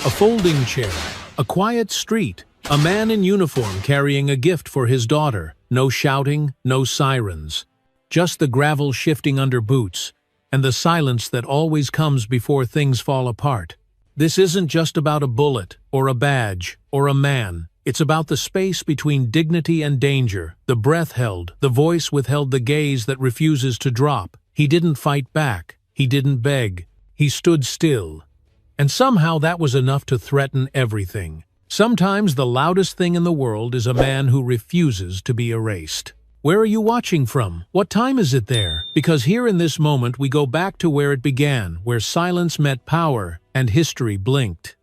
A folding chair, a quiet street, a man in uniform carrying a gift for his daughter. No shouting, no sirens. Just the gravel shifting under boots, and the silence that always comes before things fall apart. This isn't just about a bullet, or a badge, or a man. It's about the space between dignity and danger, the breath held, the voice withheld, the gaze that refuses to drop. He didn't fight back. He didn't beg. He stood still. And somehow that was enough to threaten everything. Sometimes the loudest thing in the world is a man who refuses to be erased. Where are you watching from? What time is it there? Because here in this moment we go back to where it began, where silence met power and history blinked.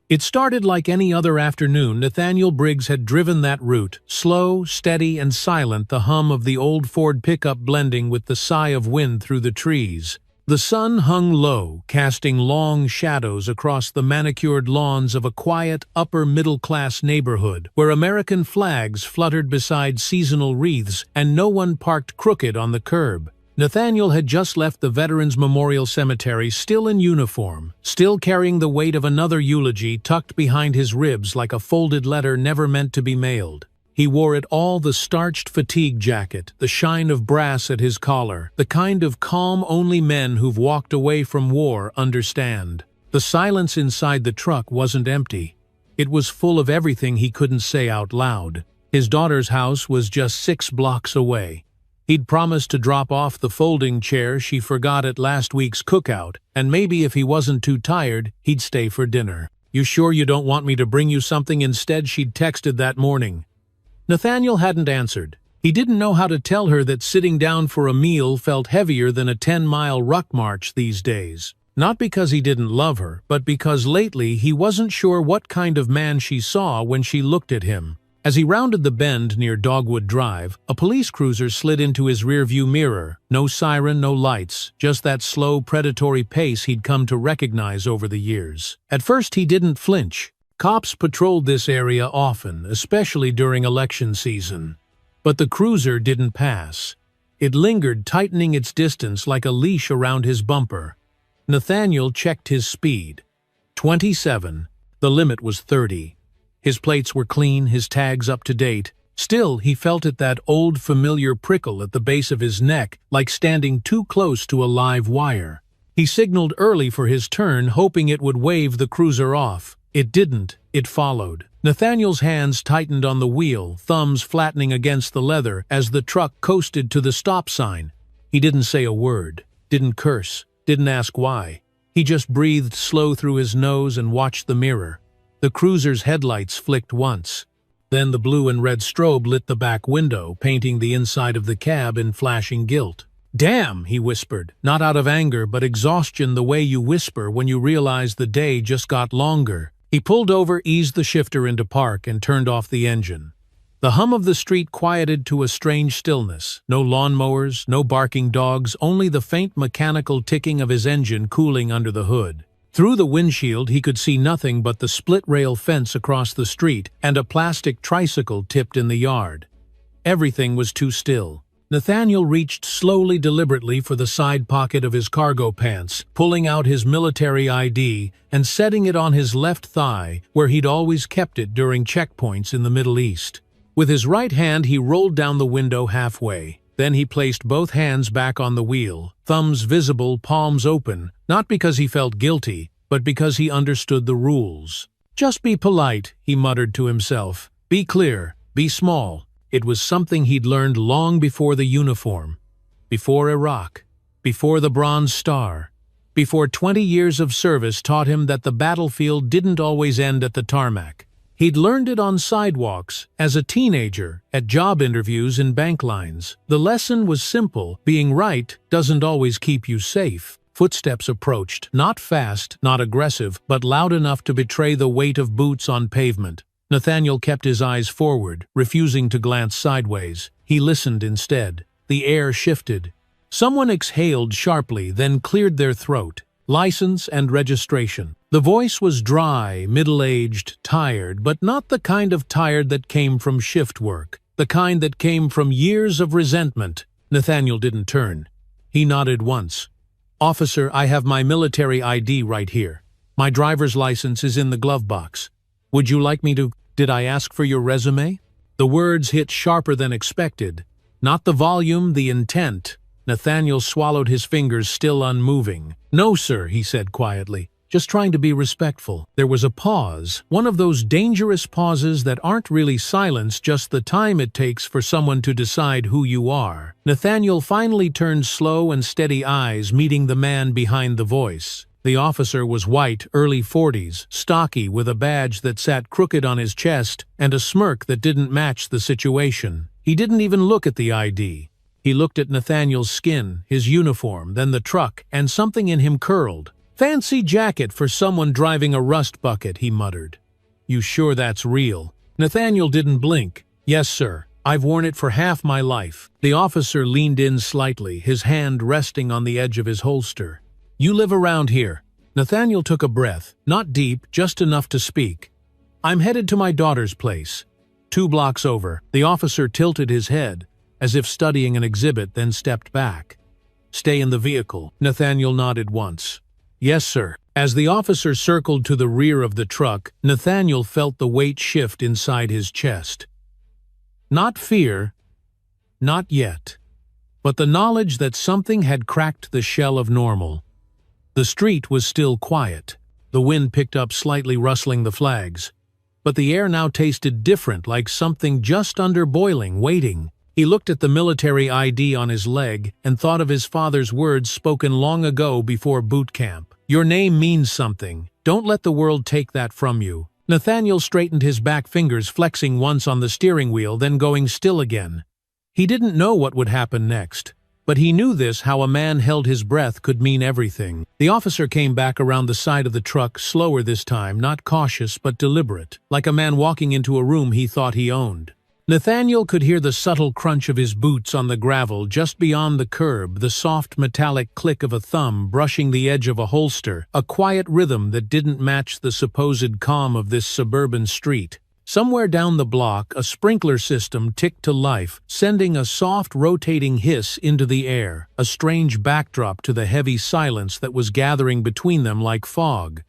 It started like any other afternoon. Nathaniel Briggs had driven that route, slow, steady, and silent, the hum of the old Ford pickup blending with the sigh of wind through the trees. The sun hung low, casting long shadows across the manicured lawns of a quiet, upper-middle-class neighborhood, where American flags fluttered beside seasonal wreaths and no one parked crooked on the curb. Nathaniel had just left the Veterans Memorial Cemetery, still in uniform, still carrying the weight of another eulogy tucked behind his ribs like a folded letter never meant to be mailed. He wore it all, the starched fatigue jacket, the shine of brass at his collar, the kind of calm only men who've walked away from war understand. The silence inside the truck wasn't empty. It was full of everything he couldn't say out loud. His daughter's house was just 6 blocks away. He'd promised to drop off the folding chair she forgot at last week's cookout, and maybe if he wasn't too tired, he'd stay for dinner. "You sure you don't want me to bring you something instead?" she'd texted that morning. Nathaniel hadn't answered. He didn't know how to tell her that sitting down for a meal felt heavier than a 10-mile ruck march these days. Not because he didn't love her, but because lately he wasn't sure what kind of man she saw when she looked at him. As he rounded the bend near Dogwood Drive, a police cruiser slid into his rearview mirror. No siren, no lights, just that slow, predatory pace he'd come to recognize over the years. At first he didn't flinch. Cops patrolled this area often, especially during election season. But the cruiser didn't pass. It lingered, tightening its distance like a leash around his bumper. Nathaniel checked his speed. 27. The limit was 30. His plates were clean, his tags up to date. Still, he felt that old familiar prickle at the base of his neck, like standing too close to a live wire. He signaled early for his turn, hoping it would wave the cruiser off. It didn't. It followed. Nathaniel's hands tightened on the wheel, thumbs flattening against the leather as the truck coasted to the stop sign. He didn't say a word, didn't curse, didn't ask why. He just breathed slow through his nose and watched the mirror. The cruiser's headlights flicked once. Then the blue and red strobe lit the back window, painting the inside of the cab in flashing gilt. "Damn," he whispered, not out of anger but exhaustion, the way you whisper when you realize the day just got longer. He pulled over, eased the shifter into park, and turned off the engine. The hum of the street quieted to a strange stillness. No lawnmowers, no barking dogs, only the faint mechanical ticking of his engine cooling under the hood. Through the windshield he could see nothing but the split-rail fence across the street and a plastic tricycle tipped in the yard. Everything was too still. Nathaniel reached slowly, deliberately for the side pocket of his cargo pants, pulling out his military ID and setting it on his left thigh, where he'd always kept it during checkpoints in the Middle East. With his right hand he rolled down the window halfway. Then he placed both hands back on the wheel, thumbs visible, palms open, not because he felt guilty, but because he understood the rules. "Just be polite," he muttered to himself. "Be clear, be small." It was something he'd learned long before the uniform, before Iraq, before the Bronze Star, before 20 years of service taught him that the battlefield didn't always end at the tarmac. He'd learned it on sidewalks, as a teenager, at job interviews in bank lines. The lesson was simple: being right doesn't always keep you safe. Footsteps approached, not fast, not aggressive, but loud enough to betray the weight of boots on pavement. Nathaniel kept his eyes forward, refusing to glance sideways. He listened instead. The air shifted. Someone exhaled sharply, then cleared their throat. License and registration. The voice was dry, middle-aged, tired, but not the kind of tired that came from shift work. The kind that came from years of resentment. Nathaniel didn't turn. He nodded once. "Officer, I have my military ID right here." My driver's license is in the glove box. Would you like me to— Did I ask for your resume? The words hit sharper than expected. Not the volume, the intent. Nathaniel swallowed his fingers, still unmoving. No, sir, he said quietly. Just trying to be respectful. There was a pause, one of those dangerous pauses that aren't really silence, just the time it takes for someone to decide who you are. Nathaniel finally turned slow and steady eyes, meeting the man behind the voice. The officer was white, early 40s, stocky, with a badge that sat crooked on his chest and a smirk that didn't match the situation. He didn't even look at the ID. He looked at Nathaniel's skin, his uniform, then the truck, and something in him curled. "Fancy jacket for someone driving a rust bucket," he muttered. "You sure that's real?" Nathaniel didn't blink. "Yes, sir. I've worn it for half my life." The officer leaned in slightly, his hand resting on the edge of his holster. "You live around here?" Nathaniel took a breath, not deep, just enough to speak. "I'm headed to my daughter's place. 2 blocks over." The officer tilted his head, as if studying an exhibit, then stepped back. "Stay in the vehicle." Nathaniel nodded once. "Yes, sir." As the officer circled to the rear of the truck, Nathaniel felt the weight shift inside his chest. Not fear, not yet, but the knowledge that something had cracked the shell of normal. The street was still quiet. The wind picked up slightly, rustling the flags. But the air now tasted different, like something just under boiling, waiting. He looked at the military ID on his leg and thought of his father's words spoken long ago before boot camp. "Your name means something. Don't let the world take that from you." Nathaniel straightened his back fingers, flexing once on the steering wheel, then going still again. He didn't know what would happen next, but he knew this: how a man held his breath could mean everything. The officer came back around the side of the truck, slower this time, not cautious but deliberate, like a man walking into a room he thought he owned. Nathaniel could hear the subtle crunch of his boots on the gravel just beyond the curb, the soft metallic click of a thumb brushing the edge of a holster, a quiet rhythm that didn't match the supposed calm of this suburban street. Somewhere down the block, a sprinkler system ticked to life, sending a soft, rotating hiss into the air, a strange backdrop to the heavy silence that was gathering between them like fog.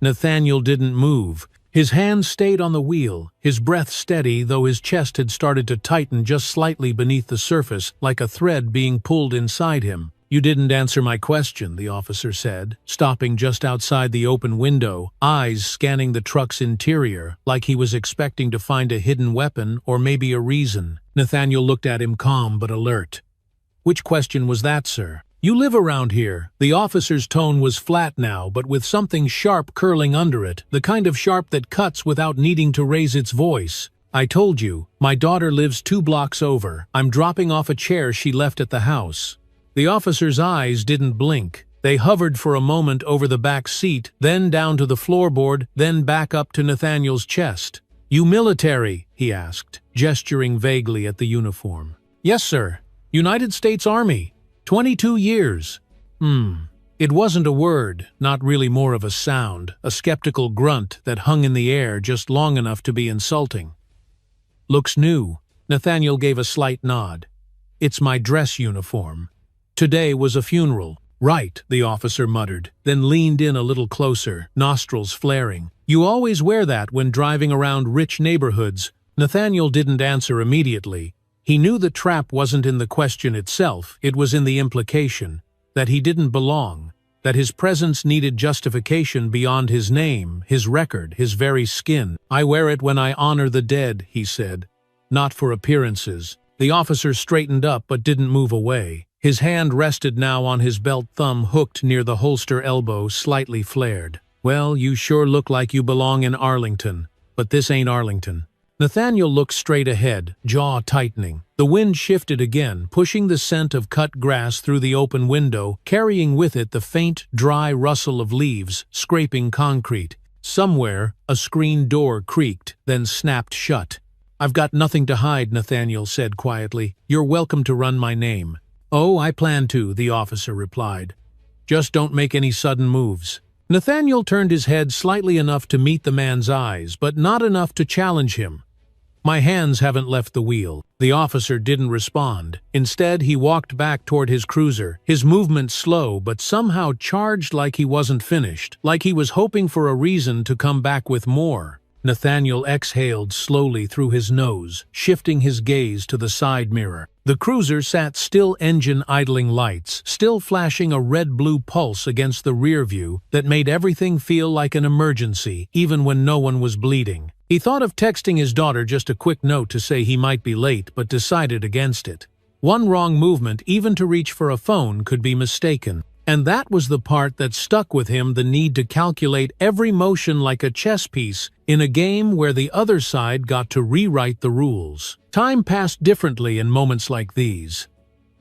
Nathaniel didn't move. His hand stayed on the wheel, his breath steady, though his chest had started to tighten just slightly beneath the surface, like a thread being pulled inside him. "You didn't answer my question," the officer said, stopping just outside the open window, eyes scanning the truck's interior, like he was expecting to find a hidden weapon or maybe a reason. Nathaniel looked at him, calm but alert. "Which question was that, sir?" "You live around here." The officer's tone was flat now, but with something sharp curling under it, the kind of sharp that cuts without needing to raise its voice. "I told you, my daughter lives 2 blocks over. I'm dropping off a chair she left at the house." The officer's eyes didn't blink. They hovered for a moment over the back seat, then down to the floorboard, then back up to Nathaniel's chest. "You military?" he asked, gesturing vaguely at the uniform. "Yes, sir. United States Army. 22 years. It wasn't a word, not really, more of a sound, a skeptical grunt that hung in the air just long enough to be insulting. "Looks new." Nathaniel gave a slight nod. "It's my dress uniform. Today was a funeral." "Right," the officer muttered, then leaned in a little closer, nostrils flaring. "You always wear that when driving around rich neighborhoods." Nathaniel didn't answer immediately. He knew the trap wasn't in the question itself, it was in the implication, that he didn't belong, that his presence needed justification beyond his name, his record, his very skin. "I wear it when I honor the dead," he said, "not for appearances." The officer straightened up but didn't move away. His hand rested now on his belt thumb, hooked near the holster elbow, slightly flared. "Well, you sure look like you belong in Arlington, but this ain't Arlington." Nathaniel looked straight ahead, jaw tightening. The wind shifted again, pushing the scent of cut grass through the open window, carrying with it the faint, dry rustle of leaves scraping concrete. Somewhere, a screen door creaked, then snapped shut. "I've got nothing to hide," Nathaniel said quietly. "You're welcome to run my name." "Oh, I plan to," the officer replied. "Just don't make any sudden moves." Nathaniel turned his head slightly enough to meet the man's eyes, but not enough to challenge him. My hands haven't left the wheel." The officer didn't respond. Instead, he walked back toward his cruiser, his movement slow but somehow charged, like he wasn't finished, like he was hoping for a reason to come back with more. Nathaniel exhaled slowly through his nose, shifting his gaze to the side mirror. The cruiser sat still, engine idling, lights still flashing a red-blue pulse against the rear view that made everything feel like an emergency, even when no one was bleeding. He thought of texting his daughter just a quick note to say he might be late, but decided against it. One wrong movement, even to reach for a phone, could be mistaken. And that was the part that stuck with him, the need to calculate every motion like a chess piece in a game where the other side got to rewrite the rules. Time passed differently in moments like these.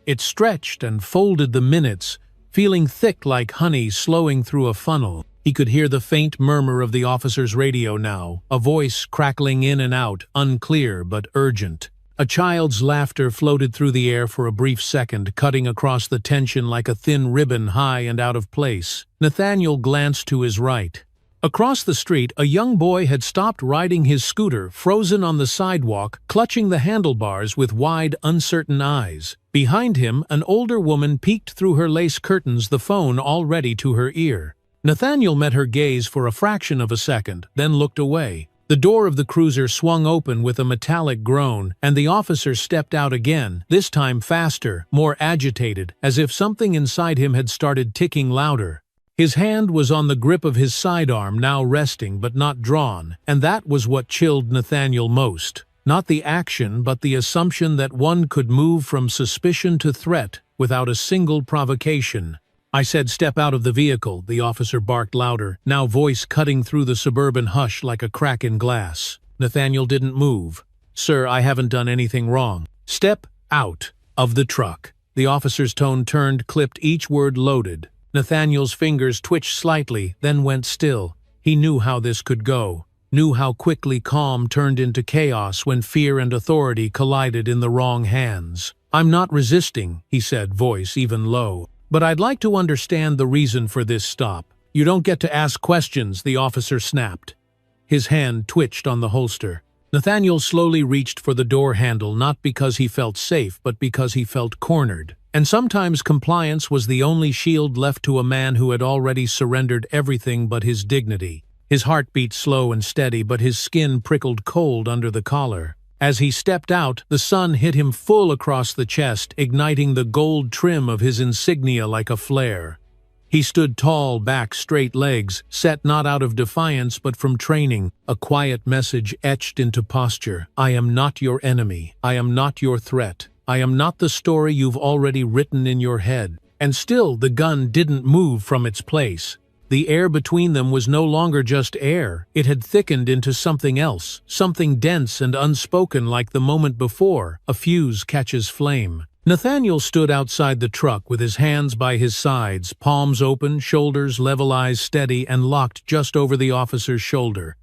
It stretched and folded the minutes, feeling thick like honey slowing through a funnel. He could hear the faint murmur of the officer's radio now, a voice crackling in and out, unclear but urgent. A child's laughter floated through the air for a brief second, cutting across the tension like a thin ribbon, high and out of place. Nathaniel glanced to his right. Across the street, a young boy had stopped riding his scooter, frozen on the sidewalk, clutching the handlebars with wide, uncertain eyes. Behind him, an older woman peeked through her lace curtains, the phone already to her ear. Nathaniel met her gaze for a fraction of a second, then looked away. The door of the cruiser swung open with a metallic groan, and the officer stepped out again, this time faster, more agitated, as if something inside him had started ticking louder. His hand was on the grip of his sidearm, now resting but not drawn, and that was what chilled Nathaniel most. Not the action, but the assumption that one could move from suspicion to threat without a single provocation. "I said step out of the vehicle," the officer barked louder, now voice cutting through the suburban hush like a crack in glass. Nathaniel didn't move. "Sir, I haven't done anything wrong." "Step out of the truck." The officer's tone turned, clipped, each word loaded. Nathaniel's fingers twitched slightly, then went still. He knew how this could go, knew how quickly calm turned into chaos when fear and authority collided in the wrong hands. "I'm not resisting," he said, voice even low. "But I'd like to understand the reason for this stop." "You don't get to ask questions," the officer snapped. His hand twitched on the holster. Nathaniel slowly reached for the door handle, not because he felt safe, but because he felt cornered. And sometimes compliance was the only shield left to a man who had already surrendered everything but his dignity. His heart beat slow and steady, but his skin prickled cold under the collar. As he stepped out, the sun hit him full across the chest, igniting the gold trim of his insignia like a flare. He stood tall, back, straight legs, set not out of defiance but from training, a quiet message etched into posture. "I am not your enemy. I am not your threat. I am not the story you've already written in your head." And still the gun didn't move from its place. The air between them was no longer just air. It had thickened into something else, something dense and unspoken, like the moment before a fuse catches flame. Nathaniel stood outside the truck with his hands by his sides, palms open, shoulders level, eyes steady and locked just over the officer's shoulder.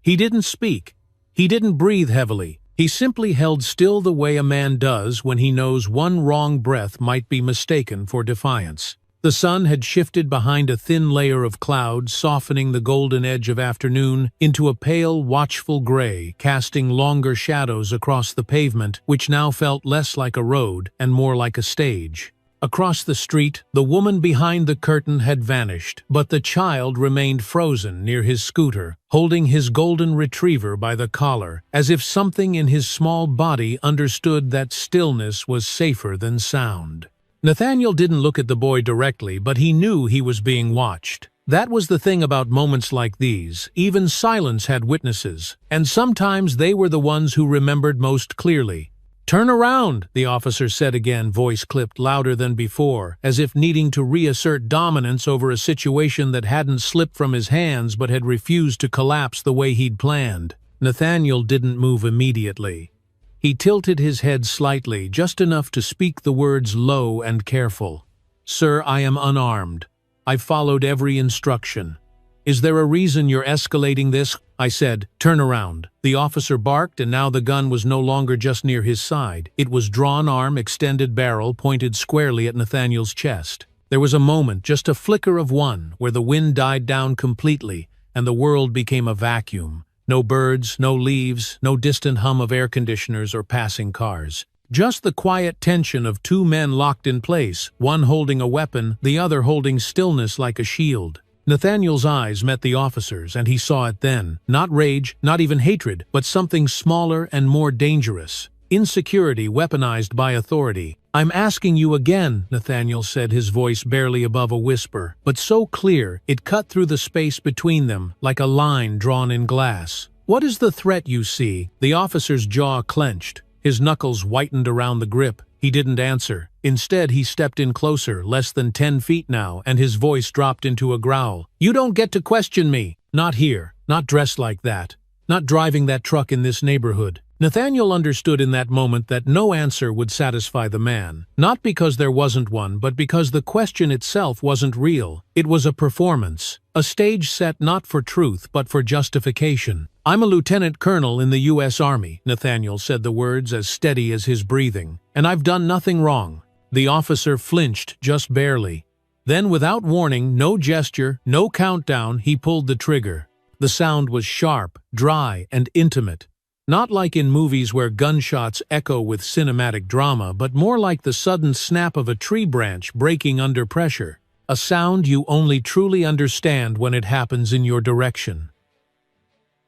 He didn't speak. He didn't breathe heavily. He simply held still, the way a man does when he knows one wrong breath might be mistaken for defiance. The sun had shifted behind a thin layer of cloud, softening the golden edge of afternoon into a pale, watchful gray, casting longer shadows across the pavement, which now felt less like a road and more like a stage. Across the street, the woman behind the curtain had vanished, but the child remained frozen near his scooter, holding his golden retriever by the collar, as if something in his small body understood that stillness was safer than sound. Nathaniel didn't look at the boy directly, but he knew he was being watched. That was the thing about moments like these. Even silence had witnesses, and sometimes they were the ones who remembered most clearly. "Turn around," the officer said again, voice clipped louder than before, as if needing to reassert dominance over a situation that hadn't slipped from his hands but had refused to collapse the way he'd planned. Nathaniel didn't move immediately. He tilted his head slightly, just enough to speak the words low and careful. "Sir, I am unarmed. I've followed every instruction. Is there a reason you're escalating this?" I said. "Turn around." The officer barked, and now the gun was no longer just near his side. It was drawn arm, extended barrel, pointed squarely at Nathaniel's chest. There was a moment, just a flicker of one, where the wind died down completely, and the world became a vacuum. No birds, no leaves, no distant hum of air conditioners or passing cars. Just the quiet tension of two men locked in place, one holding a weapon, the other holding stillness like a shield. Nathaniel's eyes met the officer's, and he saw it then. Not rage, not even hatred, but something smaller and more dangerous. Insecurity weaponized by authority. "I'm asking you again," Nathaniel said, his voice barely above a whisper, but so clear it cut through the space between them like a line drawn in glass. "What is the threat you see?" The officer's jaw clenched. His knuckles whitened around the grip. He didn't answer. Instead, he stepped in closer, less than 10 feet now, and his voice dropped into a growl. "You don't get to question me. Not here. Not dressed like that. Not driving that truck in this neighborhood." Nathaniel understood in that moment that no answer would satisfy the man. Not because there wasn't one, but because the question itself wasn't real. It was a performance. A stage set not for truth, but for justification. "I'm a lieutenant colonel in the U.S. Army," Nathaniel said the words as steady as his breathing. "And I've done nothing wrong." The officer flinched just barely. Then, without warning, no gesture, no countdown, he pulled the trigger. The sound was sharp, dry, and intimate. Not like in movies where gunshots echo with cinematic drama, but more like the sudden snap of a tree branch breaking under pressure. A sound you only truly understand when it happens in your direction.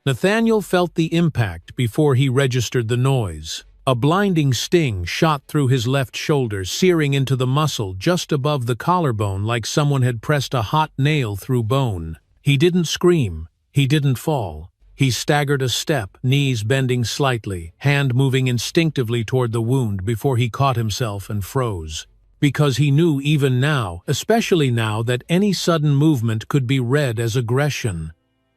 Nathaniel felt the impact before he registered the noise. A blinding sting shot through his left shoulder, searing into the muscle just above the collarbone like someone had pressed a hot nail through bone. He didn't scream. He didn't fall. He staggered a step, knees bending slightly, hand moving instinctively toward the wound before he caught himself and froze. Because he knew even now, especially now, that any sudden movement could be read as aggression.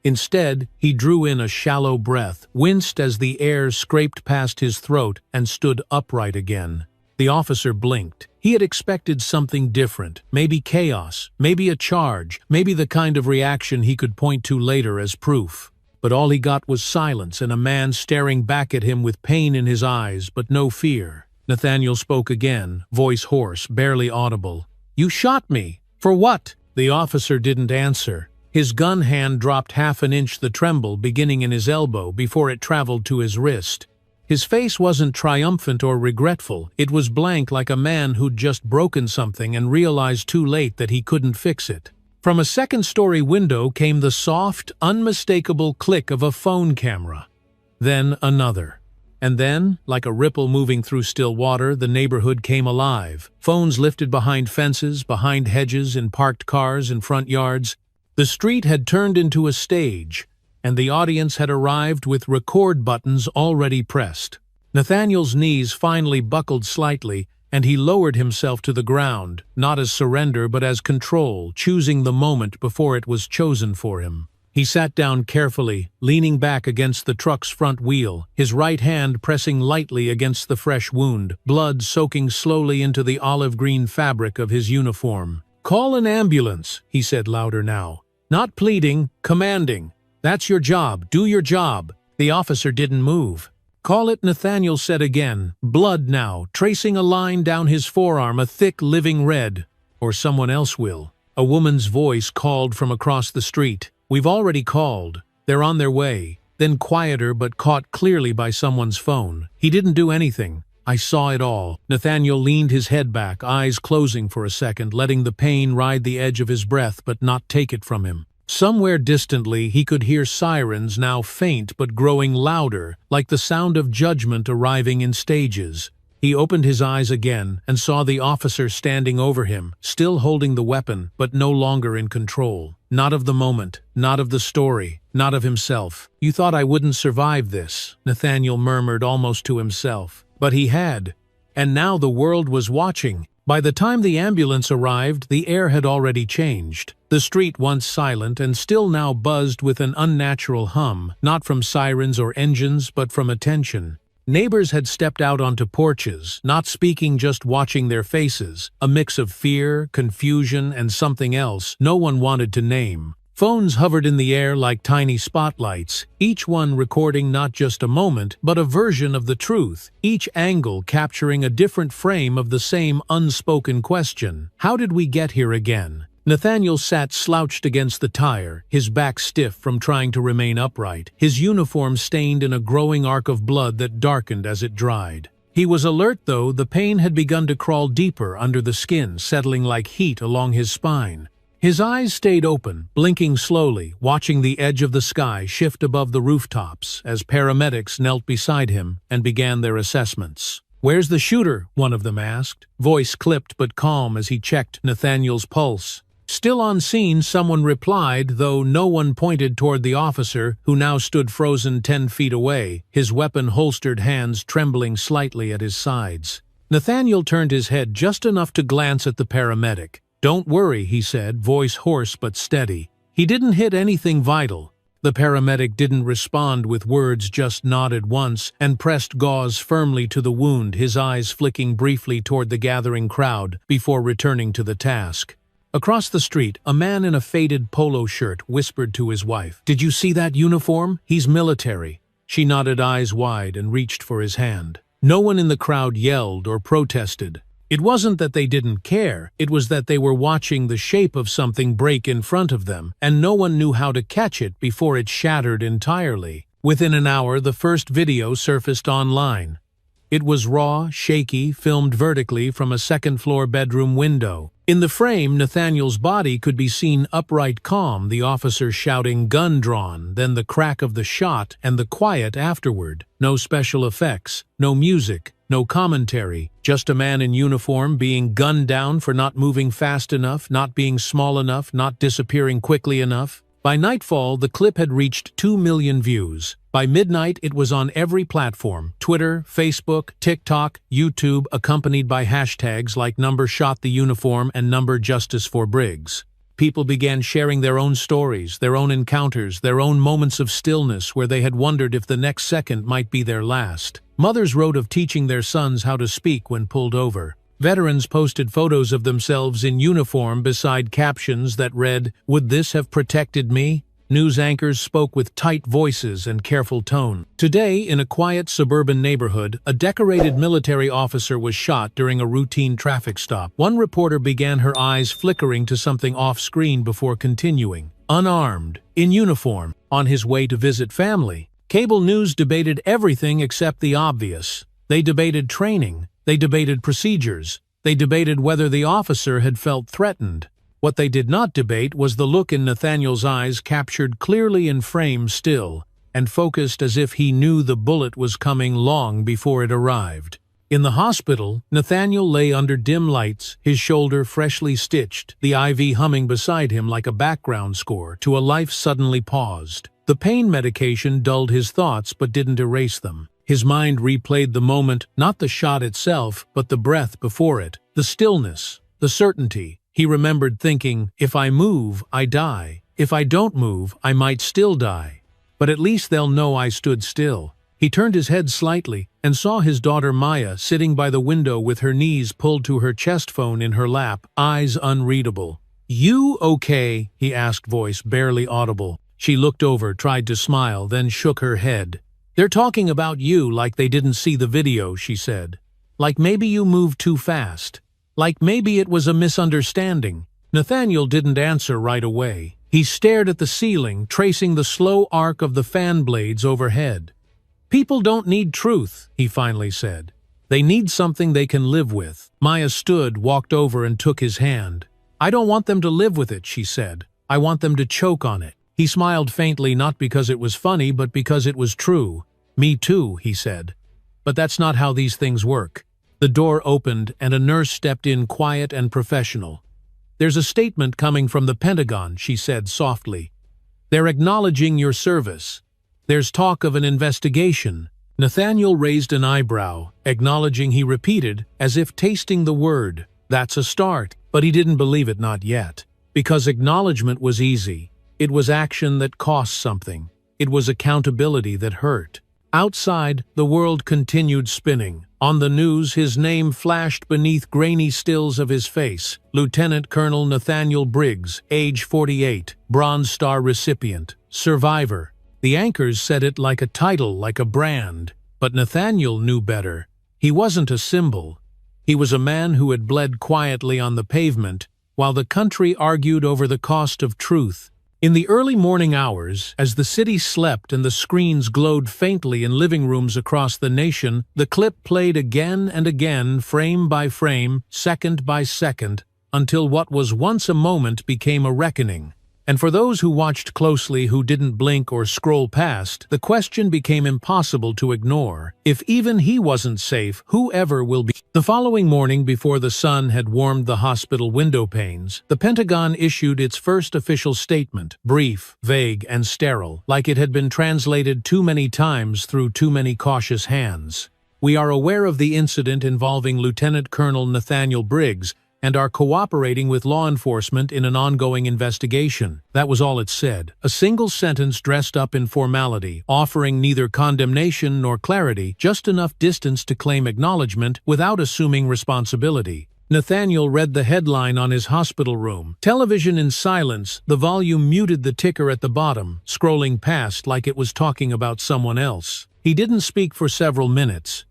Instead, he drew in a shallow breath, winced as the air scraped past his throat, and stood upright again. The officer blinked. He had expected something different, maybe chaos, maybe a charge, maybe the kind of reaction he could point to later as proof. But all he got was silence and a man staring back at him with pain in his eyes, but no fear. Nathaniel spoke again, voice hoarse, barely audible. "You shot me. For what?" The officer didn't answer. His gun hand dropped half an inch, the tremble beginning in his elbow before it traveled to his wrist. His face wasn't triumphant or regretful. It was blank, like a man who'd just broken something and realized too late that he couldn't fix it. From a second-story window came the soft, unmistakable click of a phone camera. Then another. And then, like a ripple moving through still water, the neighborhood came alive. Phones lifted behind fences, behind hedges, in parked cars, in front yards. The street had turned into a stage, and the audience had arrived with record buttons already pressed. Nathaniel's knees finally buckled slightly, and he lowered himself to the ground, not as surrender but as control, choosing the moment before it was chosen for him. He sat down carefully, leaning back against the truck's front wheel, his right hand pressing lightly against the fresh wound, blood soaking slowly into the olive-green fabric of his uniform. "Call an ambulance," he said louder now. "Not pleading, commanding. That's your job. Do your job." The officer didn't move. "Call it," Nathaniel said again, blood now, tracing a line down his forearm, a thick, living red. "Or someone else will." A woman's voice called from across the street. "We've already called. They're on their way." Then quieter but caught clearly by someone's phone. "He didn't do anything. I saw it all." Nathaniel leaned his head back, eyes closing for a second, letting the pain ride the edge of his breath but not take it from him. Somewhere distantly he could hear sirens, now faint but growing louder, like the sound of judgment arriving in stages. He opened his eyes again and saw the officer standing over him, still holding the weapon, but no longer in control. Not of the moment, not of the story, not of himself. "You thought I wouldn't survive this," Nathaniel murmured almost to himself. But he had. And now the world was watching. By the time the ambulance arrived, the air had already changed. The street, once silent and still now buzzed with an unnatural hum, not from sirens or engines, but from attention. Neighbors had stepped out onto porches, not speaking, just watching their faces, a mix of fear, confusion, and something else no one wanted to name. Phones hovered in the air like tiny spotlights, each one recording not just a moment, but a version of the truth, each angle capturing a different frame of the same unspoken question. How did we get here again? Nathaniel sat slouched against the tire, his back stiff from trying to remain upright, his uniform stained in a growing arc of blood that darkened as it dried. He was alert, though the pain had begun to crawl deeper under the skin, settling like heat along his spine. His eyes stayed open, blinking slowly, watching the edge of the sky shift above the rooftops as paramedics knelt beside him and began their assessments. "Where's the shooter?" one of them asked, voice clipped but calm as he checked Nathaniel's pulse. Still on scene, someone replied, though no one pointed toward the officer, who now stood frozen 10 feet away, his weapon-holstered hands trembling slightly at his sides. Nathaniel turned his head just enough to glance at the paramedic. "Don't worry," he said, voice hoarse but steady. "He didn't hit anything vital." The paramedic didn't respond with words, just nodded once and pressed gauze firmly to the wound, his eyes flicking briefly toward the gathering crowd before returning to the task. Across the street, a man in a faded polo shirt whispered to his wife, "Did you see that uniform? He's military." She nodded, eyes wide, and reached for his hand. No one in the crowd yelled or protested. It wasn't that they didn't care, it was that they were watching the shape of something break in front of them, and no one knew how to catch it before it shattered entirely. Within an hour, the first video surfaced online. It was raw, shaky, filmed vertically from a second-floor bedroom window. In the frame, Nathaniel's body could be seen upright calm, the officer shouting "gun drawn," then the crack of the shot and the quiet afterward. No special effects, no music, no commentary, just a man in uniform being gunned down for not moving fast enough, not being small enough, not disappearing quickly enough. By nightfall, the clip had reached 2 million views. By midnight, it was on every platform: Twitter, Facebook, TikTok, YouTube, accompanied by hashtags like #ShotTheUniform and #JusticeForBriggs. People began sharing their own stories, their own encounters, their own moments of stillness where they had wondered if the next second might be their last. Mothers wrote of teaching their sons how to speak when pulled over. Veterans posted photos of themselves in uniform beside captions that read, "Would this have protected me?" News anchors spoke with tight voices and careful tone. Today, in a quiet suburban neighborhood, a decorated military officer was shot during a routine traffic stop. One reporter began, her eyes flickering to something off-screen before continuing. Unarmed, in uniform, on his way to visit family. Cable news debated everything except the obvious. They debated training. They debated procedures. They debated whether the officer had felt threatened. What they did not debate was the look in Nathaniel's eyes, captured clearly in frame still, and focused as if he knew the bullet was coming long before it arrived. In the hospital, Nathaniel lay under dim lights, his shoulder freshly stitched, the IV humming beside him like a background score to a life suddenly paused. The pain medication dulled his thoughts but didn't erase them. His mind replayed the moment, not the shot itself, but the breath before it, the stillness, the certainty. He remembered thinking, "If I move, I die. If I don't move, I might still die. But at least they'll know I stood still." He turned his head slightly and saw his daughter Maya sitting by the window with her knees pulled to her chest phone in her lap, eyes unreadable. "You okay?" he asked, voice barely audible. She looked over, tried to smile, then shook her head. "They're talking about you like they didn't see the video," she said. "Like maybe you moved too fast. Like maybe it was a misunderstanding." Nathaniel didn't answer right away. He stared at the ceiling, tracing the slow arc of the fan blades overhead. "People don't need truth," he finally said. "They need something they can live with." Maya stood, walked over, and took his hand. "I don't want them to live with it," she said. "I want them to choke on it." He smiled faintly, not because it was funny, but because it was true. "Me too," he said. "But that's not how these things work." The door opened and a nurse stepped in, quiet and professional. "There's a statement coming from the Pentagon," she said softly. "They're acknowledging your service. There's talk of an investigation." Nathaniel raised an eyebrow, acknowledging, he repeated, as if tasting the word. "That's a start." But he didn't believe it, not yet. Because acknowledgement was easy. It was action that cost something. It was accountability that hurt. Outside, the world continued spinning. On the news, his name flashed beneath grainy stills of his face. Lieutenant Colonel Nathaniel Briggs, age 48, Bronze Star recipient, survivor. The anchors said it like a title, like a brand. But Nathaniel knew better. He wasn't a symbol. He was a man who had bled quietly on the pavement, while the country argued over the cost of truth. In the early morning hours, as the city slept and the screens glowed faintly in living rooms across the nation, the clip played again and again, frame by frame, second by second, until what was once a moment became a reckoning. And for those who watched closely, who didn't blink or scroll past, the question became impossible to ignore. If even he wasn't safe, whoever will be? The following morning, before the sun had warmed the hospital window panes, the Pentagon issued its first official statement, brief, vague, and sterile, like it had been translated too many times through too many cautious hands. We are aware of the incident involving Lieutenant Colonel Nathaniel Briggs, and are cooperating with law enforcement in an ongoing investigation. That was all it said. A single sentence dressed up in formality, offering neither condemnation nor clarity, just enough distance to claim acknowledgement without assuming responsibility. Nathaniel read the headline on his hospital room. Television in silence, the volume muted the ticker at the bottom, scrolling past like it was talking about someone else. He didn't speak for several minutes.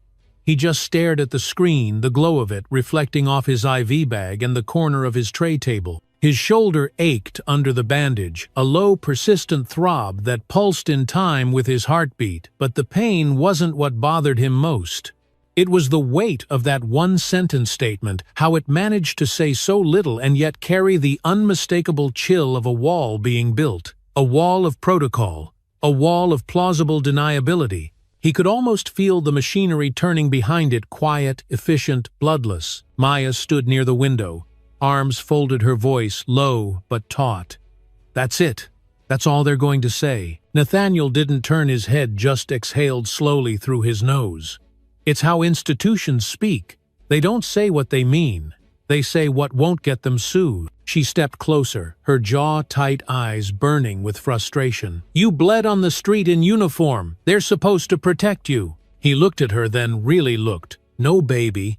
He just stared at the screen, the glow of it reflecting off his IV bag and the corner of his tray table. His shoulder ached under the bandage, a low, persistent throb that pulsed in time with his heartbeat, but the pain wasn't what bothered him most. It was the weight of that one-sentence statement, how it managed to say so little and yet carry the unmistakable chill of a wall being built. A wall of protocol, a wall of plausible deniability. He could almost feel the machinery turning behind it, quiet, efficient, bloodless. Maya stood near the window. Arms folded, her voice low but taut. "That's it. That's all they're going to say." Nathaniel didn't turn his head, just exhaled slowly through his nose. It's how institutions speak. They don't say what they mean. They say what won't get them sued. She stepped closer, her jaw-tight eyes burning with frustration. "You bled on the street in uniform. They're supposed to protect you." He looked at her, then really looked. "No, baby.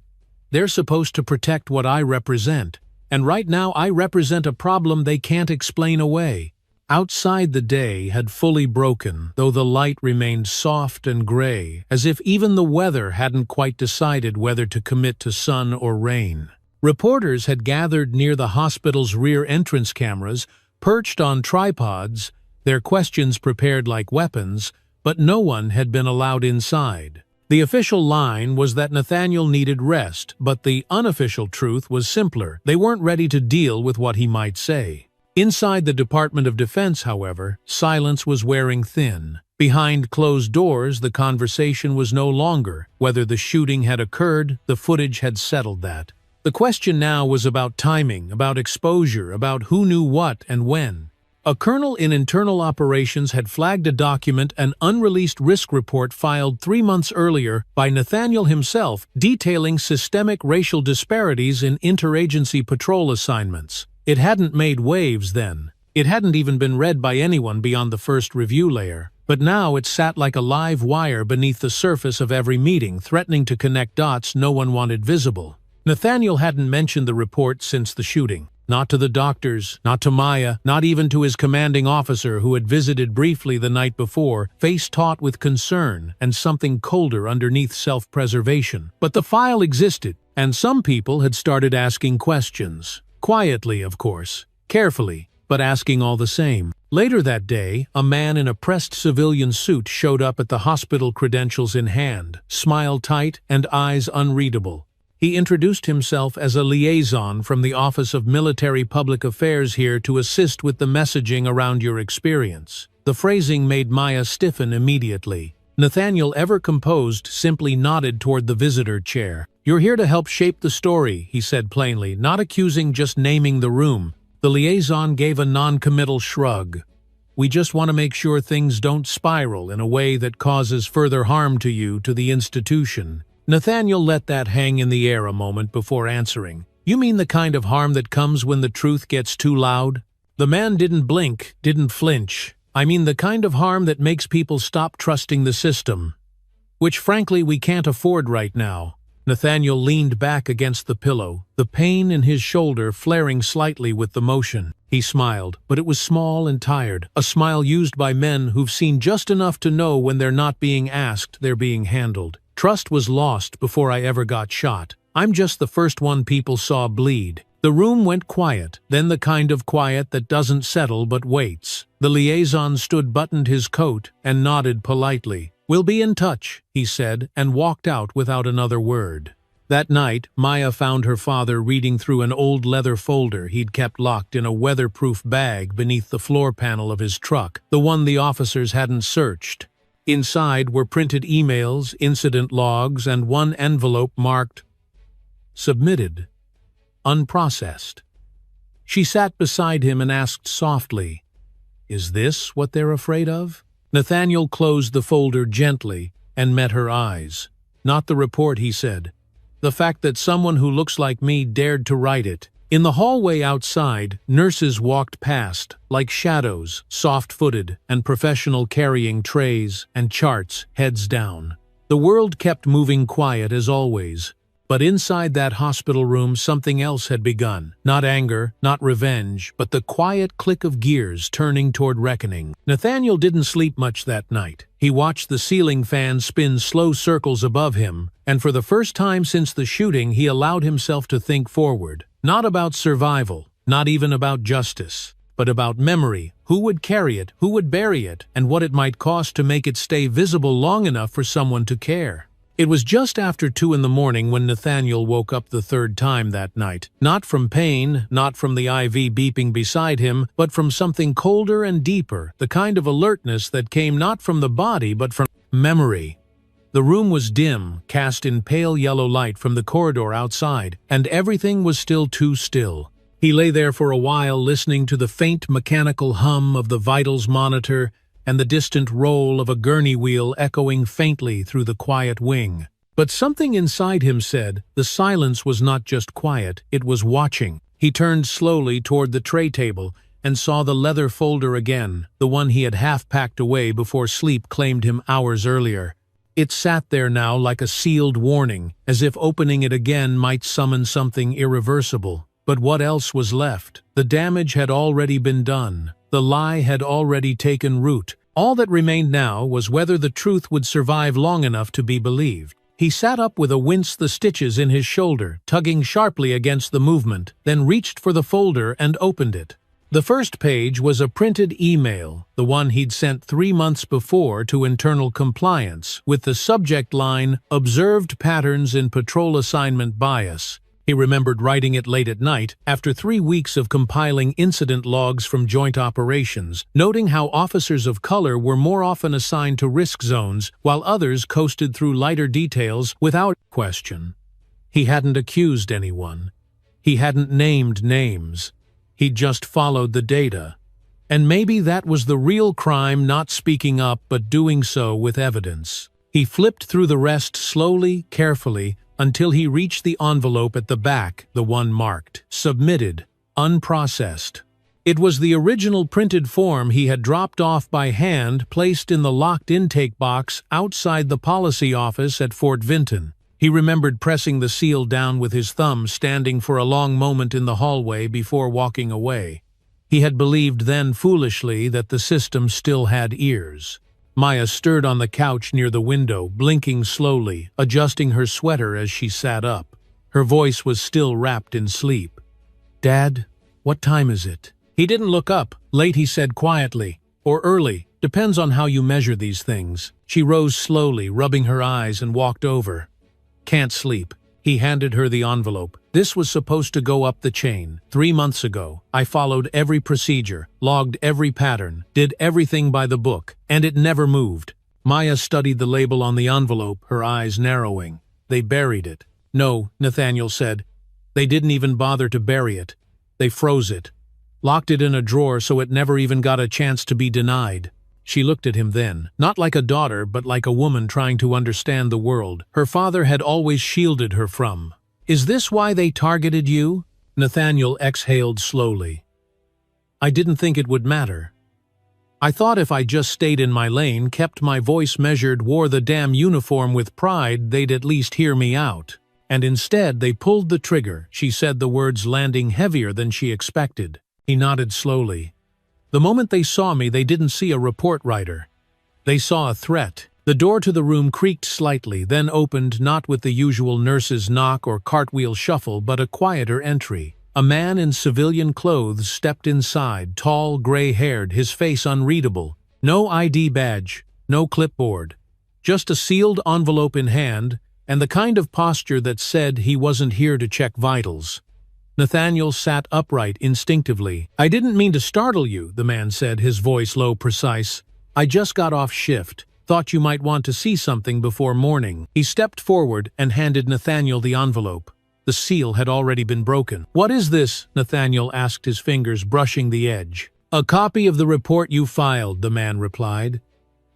They're supposed to protect what I represent. And right now I represent a problem they can't explain away." Outside, the day had fully broken, though the light remained soft and gray, as if even the weather hadn't quite decided whether to commit to sun or rain. Reporters had gathered near the hospital's rear entrance cameras, perched on tripods, their questions prepared like weapons, but no one had been allowed inside. The official line was that Nathaniel needed rest, but the unofficial truth was simpler. They weren't ready to deal with what he might say. Inside the Department of Defense, however, silence was wearing thin. Behind closed doors, the conversation was no longer whether the shooting had occurred. The footage had settled that. The question now was about timing, about exposure, about who knew what and when. A colonel in internal operations had flagged a document, an unreleased risk report filed 3 months earlier by Nathaniel himself, detailing systemic racial disparities in interagency patrol assignments. It hadn't made waves then. It hadn't even been read by anyone beyond the first review layer. But now it sat like a live wire beneath the surface of every meeting, threatening to connect dots no one wanted visible. Nathaniel hadn't mentioned the report since the shooting. Not to the doctors, not to Maya, not even to his commanding officer who had visited briefly the night before, face taut with concern and something colder underneath self-preservation. But the file existed, and some people had started asking questions. Quietly, of course, carefully, but asking all the same. Later that day, a man in a pressed civilian suit showed up at the hospital, credentials in hand, smile tight and eyes unreadable. He introduced himself as a liaison from the Office of Military Public Affairs here to assist with the messaging around your experience. The phrasing made Maya stiffen immediately. Nathaniel, ever composed, simply nodded toward the visitor chair. "You're here to help shape the story," he said plainly, not accusing, just naming the room. The liaison gave a non-committal shrug. "We just want to make sure things don't spiral in a way that causes further harm to you, to the institution." Nathaniel let that hang in the air a moment before answering. "You mean the kind of harm that comes when the truth gets too loud?" The man didn't blink, didn't flinch. "I mean the kind of harm that makes people stop trusting the system. Which frankly we can't afford right now." Nathaniel leaned back against the pillow, the pain in his shoulder flaring slightly with the motion. He smiled, but it was small and tired, a smile used by men who've seen just enough to know when they're not being asked, they're being handled. "Trust was lost before I ever got shot. I'm just the first one people saw bleed. The room went quiet, then the kind of quiet that doesn't settle but waits. The liaison buttoned his coat and nodded politely. "We'll be in touch," he said, and walked out without another word. That night, Maya found her father reading through an old leather folder he'd kept locked in a weatherproof bag beneath the floor panel of his truck, the one the officers hadn't searched. Inside were printed emails, incident logs, and one envelope marked "Submitted. Unprocessed." She sat beside him and asked softly, "Is this what they're afraid of?" Nathaniel closed the folder gently and met her eyes. "Not the report," he said. "The fact that someone who looks like me dared to write it." In the hallway outside, nurses walked past, like shadows, soft-footed and professional, carrying trays and charts, heads down. The world kept moving quiet as always. But inside that hospital room something else had begun. Not anger, not revenge, but the quiet click of gears turning toward reckoning. Nathaniel didn't sleep much that night. He watched the ceiling fan spin slow circles above him, and for the first time since the shooting he allowed himself to think forward. Not about survival, not even about justice, but about memory. Who would carry it, who would bury it, and what it might cost to make it stay visible long enough for someone to care. It was just after 2 in the morning when Nathaniel woke up the third time that night. Not from pain, not from the IV beeping beside him, but from something colder and deeper, the kind of alertness that came not from the body but from memory. The room was dim, cast in pale yellow light from the corridor outside, and everything was still too still. He lay there for a while listening to the faint mechanical hum of the vitals monitor and the distant roll of a gurney wheel echoing faintly through the quiet wing. But something inside him said the silence was not just quiet, it was watching. He turned slowly toward the tray table and saw the leather folder again, the one he had half packed away before sleep claimed him hours earlier. It sat there now like a sealed warning, as if opening it again might summon something irreversible. But what else was left? The damage had already been done. The lie had already taken root. All that remained now was whether the truth would survive long enough to be believed. He sat up with a wince, the stitches in his shoulder, tugging sharply against the movement, then reached for the folder and opened it. The first page was a printed email, the one he'd sent 3 months before to Internal Compliance, with the subject line, "Observed Patterns in Patrol Assignment Bias." He remembered writing it late at night, after 3 weeks of compiling incident logs from joint operations, noting how officers of color were more often assigned to risk zones, while others coasted through lighter details without question. He hadn't accused anyone. He hadn't named names. He'd just followed the data. And maybe that was the real crime, not speaking up but doing so with evidence. He flipped through the rest slowly, carefully, until he reached the envelope at the back, the one marked "Submitted, Unprocessed." It was the original printed form he had dropped off by hand, placed in the locked intake box outside the policy office at Fort Vinton. He remembered pressing the seal down with his thumb, standing for a long moment in the hallway before walking away. He had believed then foolishly that the system still had ears. Maya stirred on the couch near the window, blinking slowly, adjusting her sweater as she sat up. Her voice was still wrapped in sleep. "Dad, what time is it?" He didn't look up. "Late," he said quietly. "Or early. Depends on how you measure these things." She rose slowly, rubbing her eyes, and walked over. "Can't sleep." He handed her the envelope. "This was supposed to go up the chain. 3 months ago. I followed every procedure, logged every pattern, did everything by the book, and it never moved." Maya studied the label on the envelope, her eyes narrowing. "They buried it." "No," Nathaniel said. "They didn't even bother to bury it. They froze it. Locked it in a drawer so it never even got a chance to be denied." She looked at him then, not like a daughter but like a woman trying to understand the world her father had always shielded her from. "Is this why they targeted you?" Nathaniel exhaled slowly. "I didn't think it would matter. I thought if I just stayed in my lane, kept my voice measured, wore the damn uniform with pride, they'd at least hear me out. And instead they pulled the trigger," she said, the words landing heavier than she expected. He nodded slowly. "The moment they saw me, they didn't see a report writer. They saw a threat." The door to the room creaked slightly, then opened, not with the usual nurse's knock or cartwheel shuffle, but a quieter entry. A man in civilian clothes stepped inside, tall, gray-haired, his face unreadable. No ID badge, no clipboard. Just a sealed envelope in hand, and the kind of posture that said he wasn't here to check vitals. Nathaniel sat upright instinctively. "I didn't mean to startle you," the man said, his voice low, precise. "I just got off shift. Thought you might want to see something before morning." He stepped forward and handed Nathaniel the envelope. The seal had already been broken. "What is this?" Nathaniel asked, his fingers brushing the edge. "A copy of the report you filed," the man replied.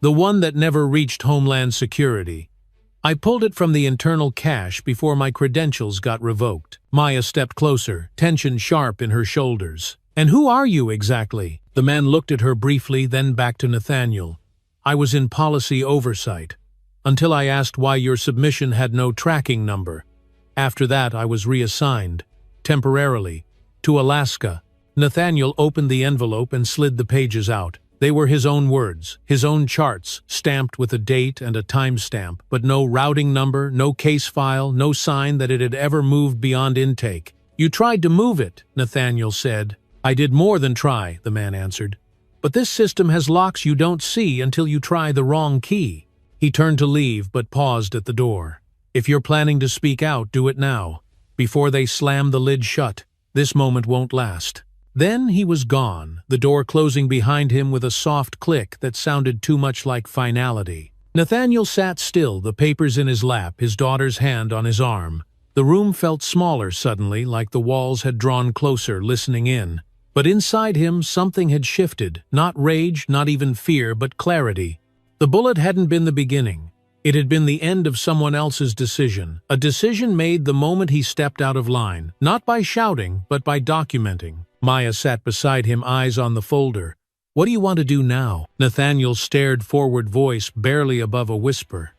"The one that never reached Homeland Security. I pulled it from the internal cache before my credentials got revoked." Maya stepped closer, tension sharp in her shoulders. "And who are you exactly?" The man looked at her briefly, then back to Nathaniel. "I was in policy oversight, until I asked why your submission had no tracking number. After that, I was reassigned, temporarily, to Alaska." Nathaniel opened the envelope and slid the pages out. They were his own words, his own charts, stamped with a date and a timestamp, but no routing number, no case file, no sign that it had ever moved beyond intake. "You tried to move it," Nathaniel said. "I did more than try," the man answered. "But this system has locks you don't see until you try the wrong key." He turned to leave, but paused at the door. "If you're planning to speak out, do it now, before they slam the lid shut. This moment won't last." Then he was gone, the door closing behind him with a soft click that sounded too much like finality. Nathaniel sat still, the papers in his lap, his daughter's hand on his arm. The room felt smaller suddenly, like the walls had drawn closer, listening in. But inside him, something had shifted, not rage, not even fear, but clarity. The bullet hadn't been the beginning. It had been the end of someone else's decision, a decision made the moment he stepped out of line, not by shouting, but by documenting. Maya sat beside him, eyes on the folder. "What do you want to do now?" Nathaniel stared forward, voice barely above a whisper.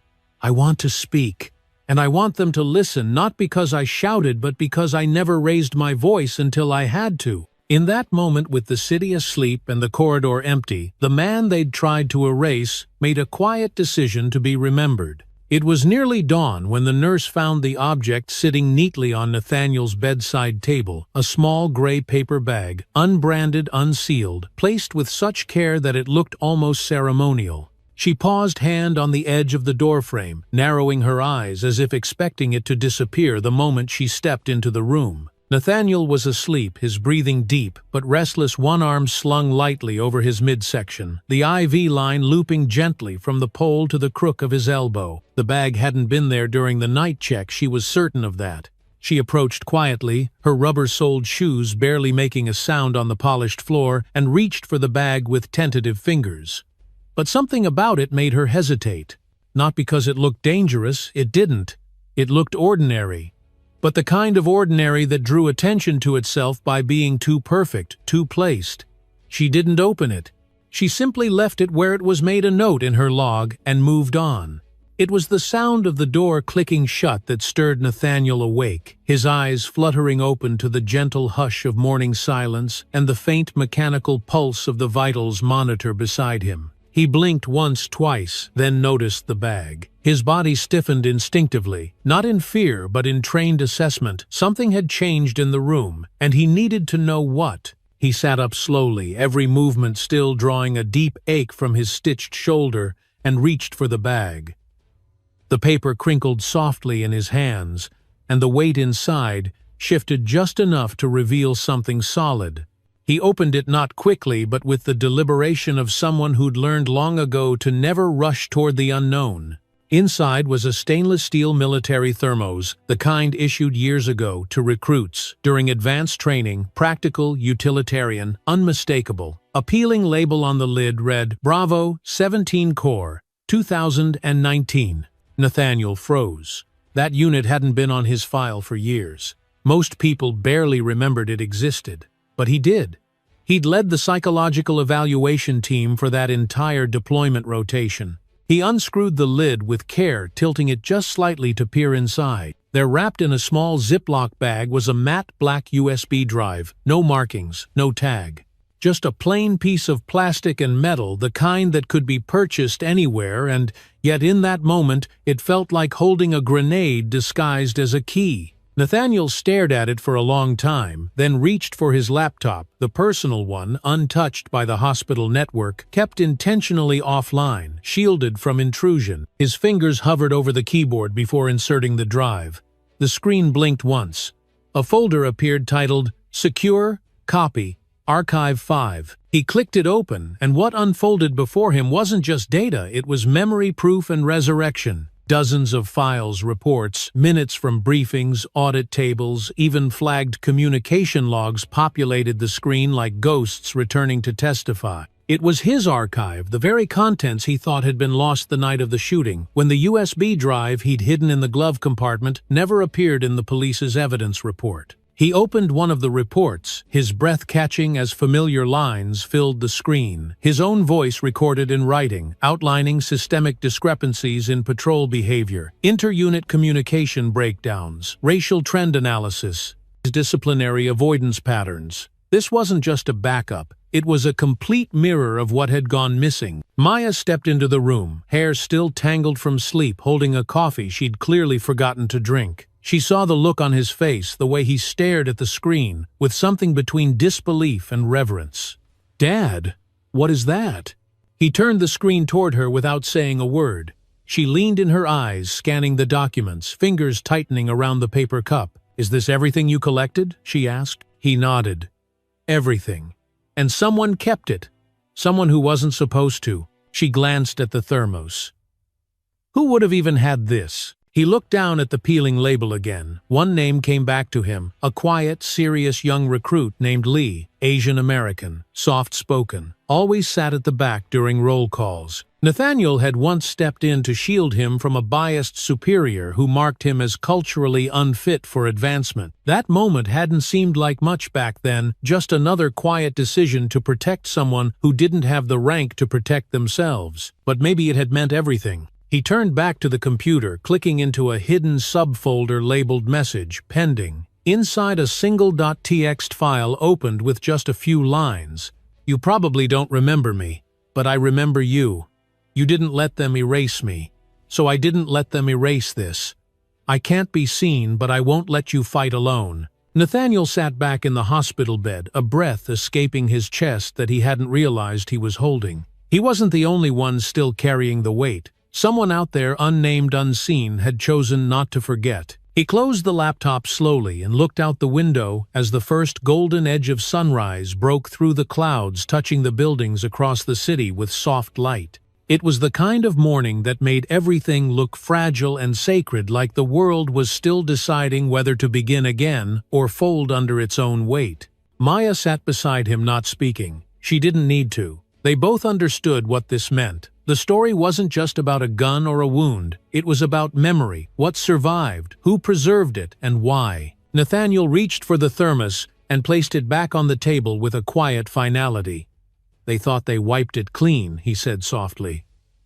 "I want to speak, and I want them to listen, not because I shouted, but because I never raised my voice until I had to." In that moment, with the city asleep and the corridor empty, the man they'd tried to erase made a quiet decision to be remembered. It was nearly dawn when the nurse found the object sitting neatly on Nathaniel's bedside table, a small gray paper bag, unbranded, unsealed, placed with such care that it looked almost ceremonial. She paused, hand on the edge of the doorframe, narrowing her eyes as if expecting it to disappear the moment she stepped into the room. Nathaniel was asleep, his breathing deep but restless, one arm slung lightly over his midsection, the IV line looping gently from the pole to the crook of his elbow. The bag hadn't been there during the night check, she was certain of that. She approached quietly, her rubber-soled shoes barely making a sound on the polished floor, and reached for the bag with tentative fingers. But something about it made her hesitate. Not because it looked dangerous, it didn't. It looked ordinary. But the kind of ordinary that drew attention to itself by being too perfect, too placed. She didn't open it. She simply left it where it was, made a note in her log, and moved on. It was the sound of the door clicking shut that stirred Nathaniel awake, his eyes fluttering open to the gentle hush of morning silence and the faint mechanical pulse of the vitals monitor beside him. He blinked once, twice, then noticed the bag. His body stiffened instinctively, not in fear but in trained assessment. Something had changed in the room, and he needed to know what. He sat up slowly, every movement still drawing a deep ache from his stitched shoulder, and reached for the bag. The paper crinkled softly in his hands, and the weight inside shifted just enough to reveal something solid. He opened it not quickly, but with the deliberation of someone who'd learned long ago to never rush toward the unknown. Inside was a stainless steel military thermos, the kind issued years ago to recruits during advanced training, practical, utilitarian, unmistakable. A peeling label on the lid read, "Bravo, 17 Corps, 2019. Nathaniel froze. That unit hadn't been on his file for years. Most people barely remembered it existed. But he did. He'd led the psychological evaluation team for that entire deployment rotation. He unscrewed the lid with care, tilting it just slightly to peer inside. There, wrapped in a small Ziploc bag, was a matte black USB drive, no markings, no tag. Just a plain piece of plastic and metal, the kind that could be purchased anywhere, and yet in that moment it felt like holding a grenade disguised as a key. Nathaniel stared at it for a long time, then reached for his laptop, the personal one, untouched by the hospital network, kept intentionally offline, shielded from intrusion. His fingers hovered over the keyboard before inserting the drive. The screen blinked once. A folder appeared titled Secure, Copy, Archive 5. He clicked it open, and what unfolded before him wasn't just data, it was memory, proof, and resurrection. Dozens of files, reports, minutes from briefings, audit tables, even flagged communication logs populated the screen like ghosts returning to testify. It was his archive, the very contents he thought had been lost the night of the shooting, when the USB drive he'd hidden in the glove compartment never appeared in the police's evidence report. He opened one of the reports, his breath catching as familiar lines filled the screen, his own voice recorded in writing, outlining systemic discrepancies in patrol behavior, inter-unit communication breakdowns, racial trend analysis, disciplinary avoidance patterns. This wasn't just a backup, it was a complete mirror of what had gone missing. Maya stepped into the room, hair still tangled from sleep, holding a coffee she'd clearly forgotten to drink. She saw the look on his face, the way he stared at the screen, with something between disbelief and reverence. "Dad, what is that?" He turned the screen toward her without saying a word. She leaned in her eyes, scanning the documents, fingers tightening around the paper cup. "Is this everything you collected?" she asked. He nodded. "Everything. And someone kept it. Someone who wasn't supposed to." She glanced at the thermos. "Who would have even had this?" He looked down at the peeling label again. One name came back to him, a quiet, serious young recruit named Lee, Asian American, soft-spoken, always sat at the back during roll calls. Nathaniel had once stepped in to shield him from a biased superior who marked him as culturally unfit for advancement. That moment hadn't seemed like much back then, just another quiet decision to protect someone who didn't have the rank to protect themselves. But maybe it had meant everything. He turned back to the computer, clicking into a hidden subfolder labeled Message, Pending. Inside, a single .txt file opened with just a few lines. "You probably don't remember me, but I remember you. You didn't let them erase me, so I didn't let them erase this. I can't be seen, but I won't let you fight alone." Nathaniel sat back in the hospital bed, a breath escaping his chest that he hadn't realized he was holding. He wasn't the only one still carrying the weight. Someone out there, unnamed, unseen, had chosen not to forget. He closed the laptop slowly and looked out the window as the first golden edge of sunrise broke through the clouds, touching the buildings across the city with soft light. It was the kind of morning that made everything look fragile and sacred, like the world was still deciding whether to begin again or fold under its own weight. Maya sat beside him, not speaking. She didn't need to. They both understood what this meant. The story wasn't just about a gun or a wound. It was about memory, what survived, who preserved it, and why. Nathaniel reached for the thermos and placed it back on the table with a quiet finality. "They thought they wiped it clean," he said softly.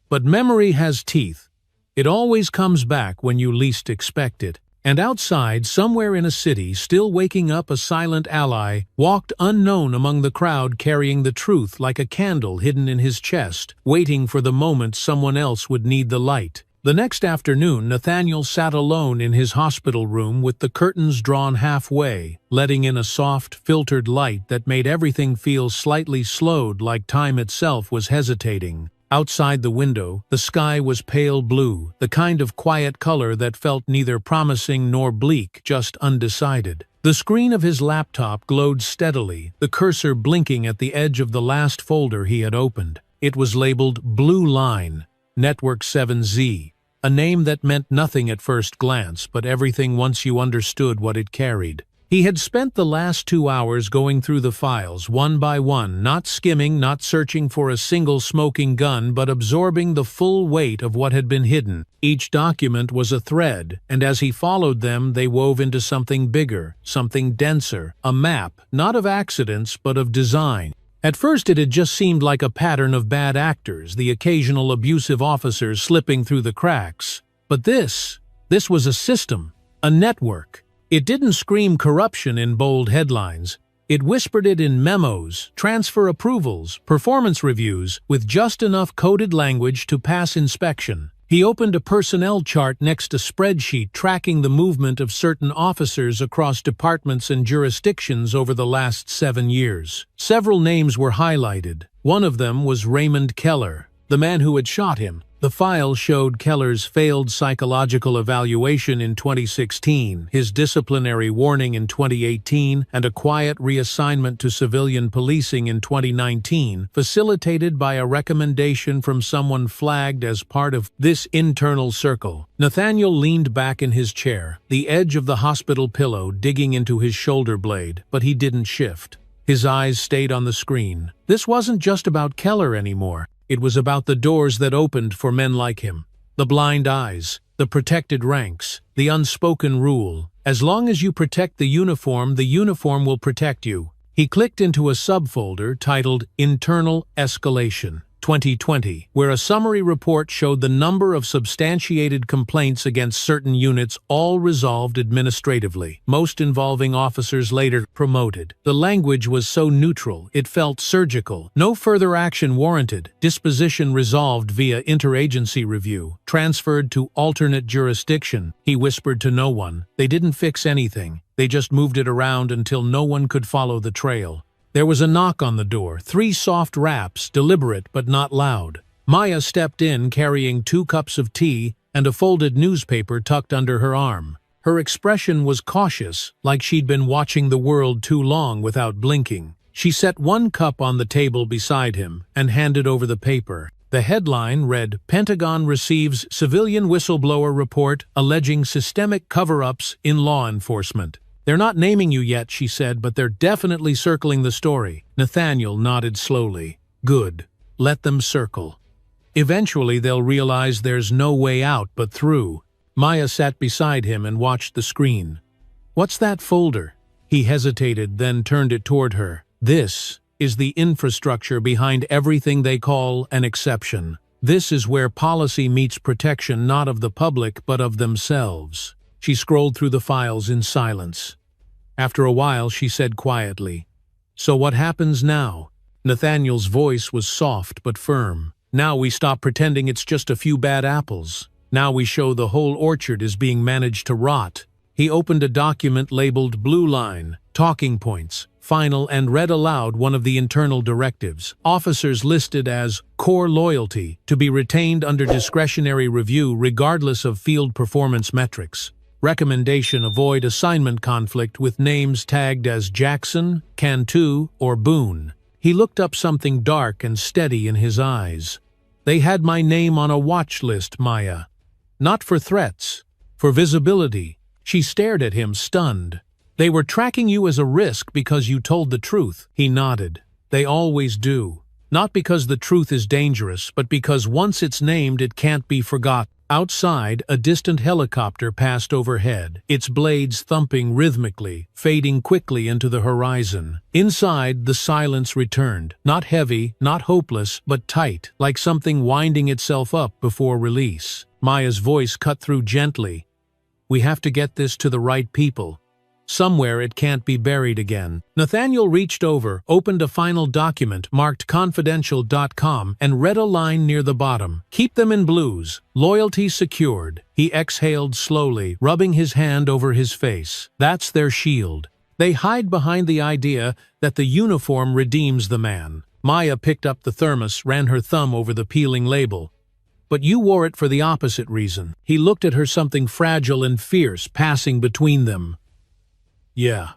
"But memory has teeth. It always comes back when you least expect it." And outside, somewhere in a city, still waking up, a silent ally walked unknown among the crowd, carrying the truth like a candle hidden in his chest, waiting for the moment someone else would need the light. The next afternoon, Nathaniel sat alone in his hospital room with the curtains drawn halfway, letting in a soft, filtered light that made everything feel slightly slowed, like time itself was hesitating. Outside the window, the sky was pale blue, the kind of quiet color that felt neither promising nor bleak, just undecided. The screen of his laptop glowed steadily, the cursor blinking at the edge of the last folder he had opened. It was labeled Blue Line, Network 7Z, a name that meant nothing at first glance, but everything once you understood what it carried. He had spent the last 2 hours going through the files, one by one, not skimming, not searching for a single smoking gun, but absorbing the full weight of what had been hidden. Each document was a thread, and as he followed them, they wove into something bigger, something denser, a map, not of accidents, but of design. At first it had just seemed like a pattern of bad actors, the occasional abusive officers slipping through the cracks. But this was a system, a network. It didn't scream corruption in bold headlines. It whispered it in memos, transfer approvals, performance reviews, with just enough coded language to pass inspection. He opened a personnel chart next to spreadsheet tracking the movement of certain officers across departments and jurisdictions over the last 7 years. Several names were highlighted. One of them was Raymond Keller, the man who had shot him. The file showed Keller's failed psychological evaluation in 2016, his disciplinary warning in 2018, and a quiet reassignment to civilian policing in 2019, facilitated by a recommendation from someone flagged as part of this internal circle. Nathaniel leaned back in his chair, the edge of the hospital pillow digging into his shoulder blade, but he didn't shift. His eyes stayed on the screen. This wasn't just about Keller anymore. It was about the doors that opened for men like him. The blind eyes, the protected ranks, the unspoken rule. As long as you protect the uniform will protect you. He clicked into a subfolder titled Internal Escalation 2020, where a summary report showed the number of substantiated complaints against certain units, all resolved administratively, most involving officers later promoted. The language was so neutral, it felt surgical. No further action warranted. Disposition resolved via interagency review. Transferred to alternate jurisdiction. He whispered to no one. They didn't fix anything. They just moved it around until no one could follow the trail. There was a knock on the door, 3 soft raps, deliberate but not loud. Maya stepped in carrying 2 cups of tea and a folded newspaper tucked under her arm. Her expression was cautious, like she'd been watching the world too long without blinking. She set 1 cup on the table beside him and handed over the paper. The headline read, "Pentagon receives civilian whistleblower report alleging systemic cover-ups in law enforcement." "They're not naming you yet," she said, "but they're definitely circling the story." Nathaniel nodded slowly. "Good. Let them circle. Eventually they'll realize there's no way out but through." Maya sat beside him and watched the screen. "What's that folder?" He hesitated, then turned it toward her. "This is the infrastructure behind everything they call an exception. This is where policy meets protection not of the public but of themselves." She scrolled through the files in silence. After a while, she said quietly, "So what happens now?" Nathaniel's voice was soft but firm. "Now we stop pretending it's just a few bad apples. Now we show the whole orchard is being managed to rot." He opened a document labeled Blue Line, Talking Points, Final, and read aloud one of the internal directives. Officers listed as core loyalty, to be retained under discretionary review regardless of field performance metrics. Recommendation: avoid assignment conflict with names tagged as Jackson, Cantu, or Boone. He looked up, something dark and steady in his eyes. "They had my name on a watch list, Maya. Not for threats, for visibility." She stared at him, stunned. "They were tracking you as a risk because you told the truth." He nodded. "They always do. Not because the truth is dangerous, but because once it's named it can't be forgotten." Outside, a distant helicopter passed overhead, its blades thumping rhythmically, fading quickly into the horizon. Inside, the silence returned, not heavy, not hopeless, but tight, like something winding itself up before release. Maya's voice cut through gently. "We have to get this to the right people. Somewhere it can't be buried again." Nathaniel reached over, opened a final document marked confidential.com, and read a line near the bottom. "Keep them in blues. Loyalty secured." He exhaled slowly, rubbing his hand over his face. "That's their shield. They hide behind the idea that the uniform redeems the man." Maya picked up the thermos, ran her thumb over the peeling label. "But you wore it for the opposite reason." He looked at her, something fragile and fierce passing between them. "Yeah.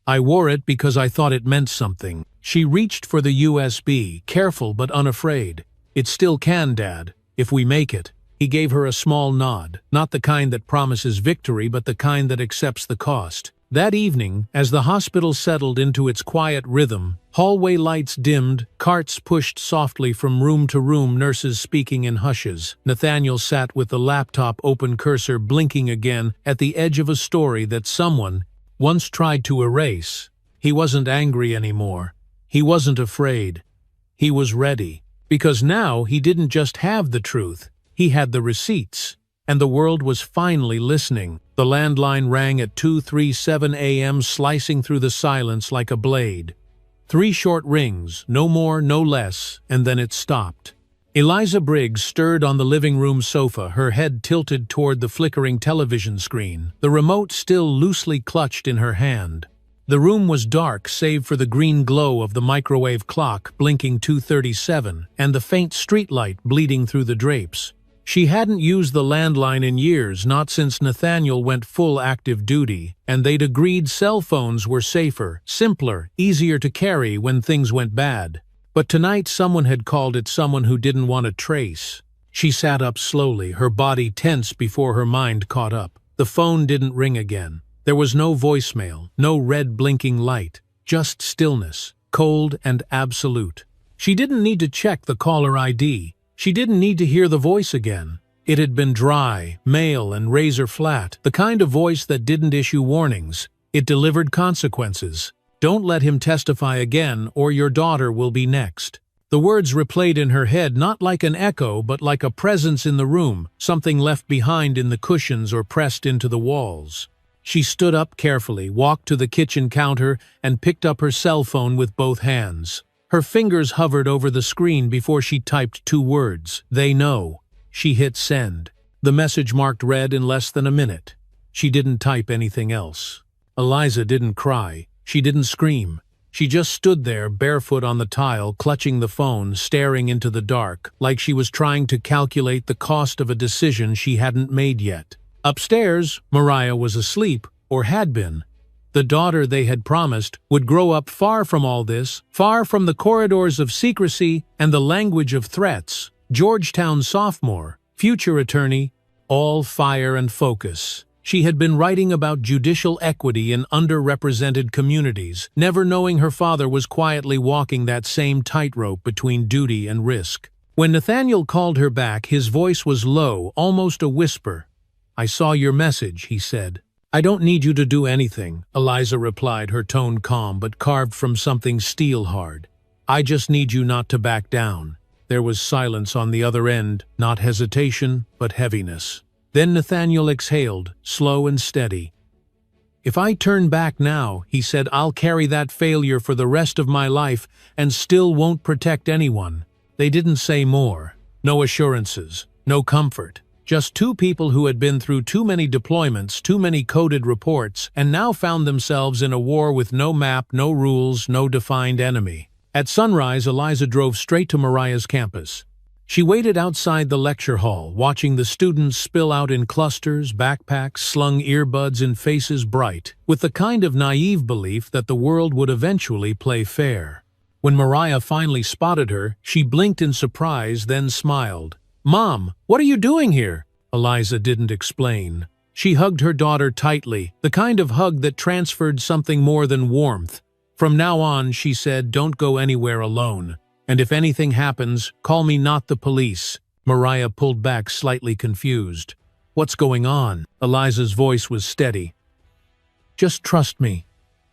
I wore it because I thought it meant something." She reached for the USB, careful but unafraid. "It still can, Dad, if we make it." He gave her a small nod, not the kind that promises victory, but the kind that accepts the cost. That evening, as the hospital settled into its quiet rhythm, hallway lights dimmed, carts pushed softly from room to room, nurses speaking in hushes. Nathaniel sat with the laptop open, cursor blinking again, at the edge of a story that someone once tried to erase. He wasn't angry anymore. He wasn't afraid. He was ready. Because now he didn't just have the truth, he had the receipts. And the world was finally listening. The landline rang at 2:37 a.m., slicing through the silence like a blade. 3 short rings, no more, no less, and then it stopped. Eliza Briggs stirred on the living room sofa, her head tilted toward the flickering television screen, the remote still loosely clutched in her hand. The room was dark save for the green glow of the microwave clock blinking 2:37 and the faint streetlight bleeding through the drapes. She hadn't used the landline in years, not since Nathaniel went full active duty, and they'd agreed cell phones were safer, simpler, easier to carry when things went bad. But tonight someone had called it, someone who didn't want to trace. She sat up slowly, her body tense before her mind caught up. The phone didn't ring again. There was no voicemail, no red blinking light, just stillness, cold and absolute. She didn't need to check the caller ID. She didn't need to hear the voice again. It had been dry, male and razor flat, the kind of voice that didn't issue warnings. It delivered consequences. Don't let him testify again, or your daughter will be next. The words replayed in her head, not like an echo, but like a presence in the room, something left behind in the cushions or pressed into the walls. She stood up carefully, walked to the kitchen counter, and picked up her cell phone with both hands. Her fingers hovered over the screen before she typed 2 words, "They know." She hit send. The message marked read in less than a minute. She didn't type anything else. Eliza didn't cry. She didn't scream. She just stood there, barefoot on the tile, clutching the phone, staring into the dark, like she was trying to calculate the cost of a decision she hadn't made yet. Upstairs, Mariah was asleep, or had been. The daughter they had promised would grow up far from all this, far from the corridors of secrecy and the language of threats. Georgetown sophomore, future attorney, all fire and focus. She had been writing about judicial equity in underrepresented communities, never knowing her father was quietly walking that same tightrope between duty and risk. When Nathaniel called her back, his voice was low, almost a whisper. "I saw your message," he said. "I don't need you to do anything," Eliza replied, her tone calm but carved from something steel-hard. "I just need you not to back down." There was silence on the other end, not hesitation, but heaviness. Then Nathaniel exhaled, slow and steady. "If I turn back now," he said, "I'll carry that failure for the rest of my life and still won't protect anyone." They didn't say more. No assurances, no comfort. Just 2 people who had been through too many deployments, too many coded reports, and now found themselves in a war with no map, no rules, no defined enemy. At sunrise, Eliza drove straight to Mariah's campus. She waited outside the lecture hall, watching the students spill out in clusters, backpacks, slung earbuds and faces bright, with the kind of naive belief that the world would eventually play fair. When Mariah finally spotted her, she blinked in surprise, then smiled. "Mom, what are you doing here?" Eliza didn't explain. She hugged her daughter tightly, the kind of hug that transferred something more than warmth. "From now on," she said, "don't go anywhere alone. And if anything happens, call me, not the police." Mariah pulled back, slightly confused. "What's going on?" Eliza's voice was steady. "Just trust me.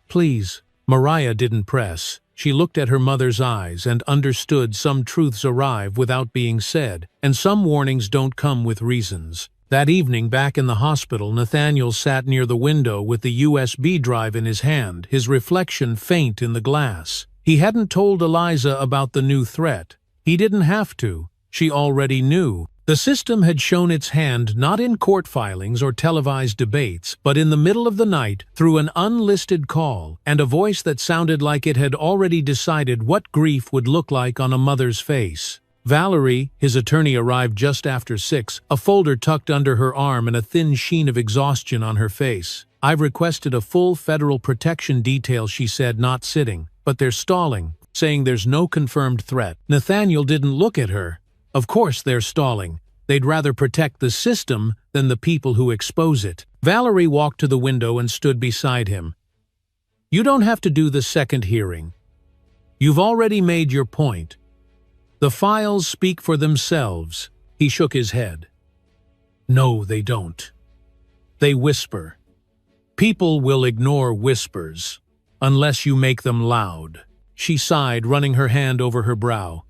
Please." Mariah didn't press. She looked at her mother's eyes and understood some truths arrive without being said, and some warnings don't come with reasons. That evening, back in the hospital, Nathaniel sat near the window with the USB drive in his hand, his reflection faint in the glass. He hadn't told Eliza about the new threat. He didn't have to. She already knew. The system had shown its hand not in court filings or televised debates, but in the middle of the night, through an unlisted call, and a voice that sounded like it had already decided what grief would look like on a mother's face. Valerie, his attorney, arrived just after 6, a folder tucked under her arm and a thin sheen of exhaustion on her face. "I've requested a full federal protection detail," she said, not sitting, "but they're stalling, saying there's no confirmed threat." Nathaniel didn't look at her. Of course they're stalling. They'd rather protect the system than the people who expose it. Valerie walked to the window and stood beside him. "You don't have to do the second hearing. You've already made your point. The files speak for themselves." He shook his head. "No, they don't. They whisper. People will ignore whispers, unless you make them loud." She sighed, running her hand over her brow.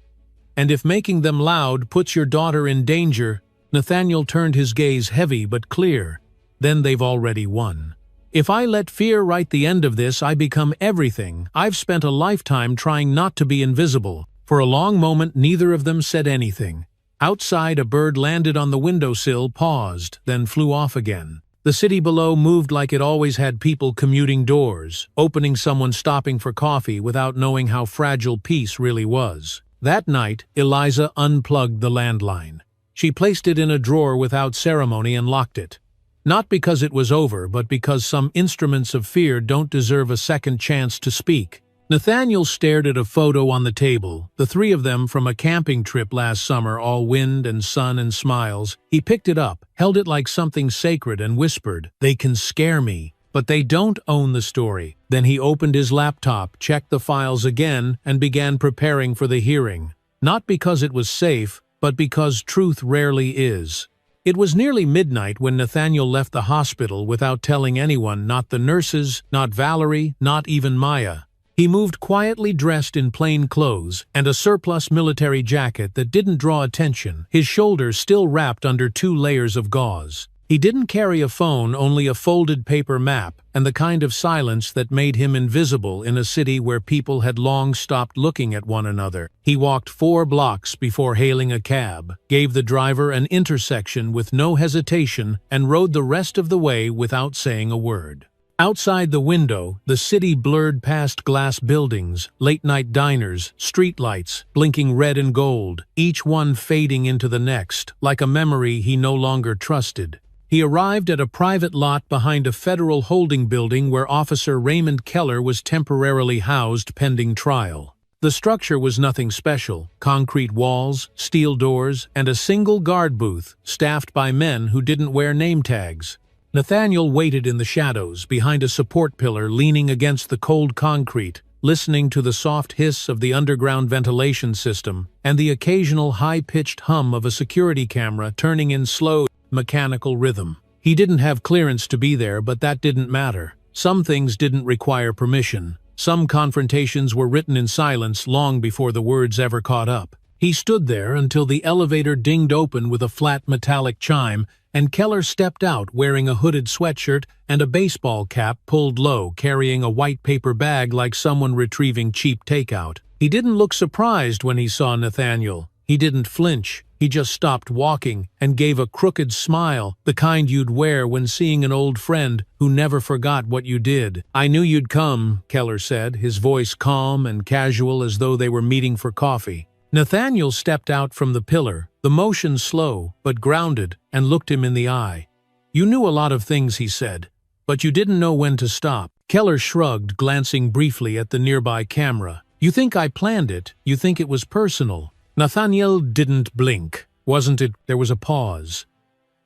"And if making them loud puts your daughter in danger," Nathaniel turned his gaze heavy but clear, "then they've already won. If I let fear write the end of this, I become everything. I've spent a lifetime trying not to be invisible. For a long moment, neither of them said anything. Outside, a bird landed on the windowsill, paused, then flew off again. The city below moved like it always had people commuting doors, opening someone stopping for coffee without knowing how fragile peace really was. That night, Eliza unplugged the landline. She placed it in a drawer without ceremony and locked it. Not because it was over, but because some instruments of fear don't deserve a second chance to speak. Nathaniel stared at a photo on the table, the three of them from a camping trip last summer, all wind and sun and smiles. He picked it up, held it like something sacred, and whispered, "They can scare me, but they don't own the story." Then he opened his laptop, checked the files again, and began preparing for the hearing. Not because it was safe, but because truth rarely is. It was nearly midnight when Nathaniel left the hospital without telling anyone, not the nurses, not Valerie, not even Maya. He moved quietly, dressed in plain clothes and a surplus military jacket that didn't draw attention, his shoulders still wrapped under 2 layers of gauze. He didn't carry a phone, only a folded paper map, and the kind of silence that made him invisible in a city where people had long stopped looking at one another. He walked 4 blocks before hailing a cab, gave the driver an intersection with no hesitation, and rode the rest of the way without saying a word. Outside the window, the city blurred past glass buildings, late-night diners, streetlights, blinking red and gold, each one fading into the next, like a memory he no longer trusted. He arrived at a private lot behind a federal holding building where Officer Raymond Keller was temporarily housed pending trial. The structure was nothing special: concrete walls, steel doors, and a single guard booth, staffed by men who didn't wear name tags. Nathaniel waited in the shadows, behind a support pillar, leaning against the cold concrete, listening to the soft hiss of the underground ventilation system and the occasional high-pitched hum of a security camera turning in slow, mechanical rhythm. He didn't have clearance to be there, but that didn't matter. Some things didn't require permission. Some confrontations were written in silence long before the words ever caught up. He stood there until the elevator dinged open with a flat metallic chime, and Keller stepped out wearing a hooded sweatshirt and a baseball cap pulled low, carrying a white paper bag like someone retrieving cheap takeout. He didn't look surprised when he saw Nathaniel. He didn't flinch. He just stopped walking and gave a crooked smile, the kind you'd wear when seeing an old friend who never forgot what you did. "I knew you'd come," Keller said, his voice calm and casual as though they were meeting for coffee. Nathaniel stepped out from the pillar, the motion slow but grounded, and looked him in the eye. "You knew a lot of things," he said, "but you didn't know when to stop." Keller shrugged, glancing briefly at the nearby camera. "You think I planned it? You think it was personal?" Nathaniel didn't blink. "Wasn't it?" There was a pause.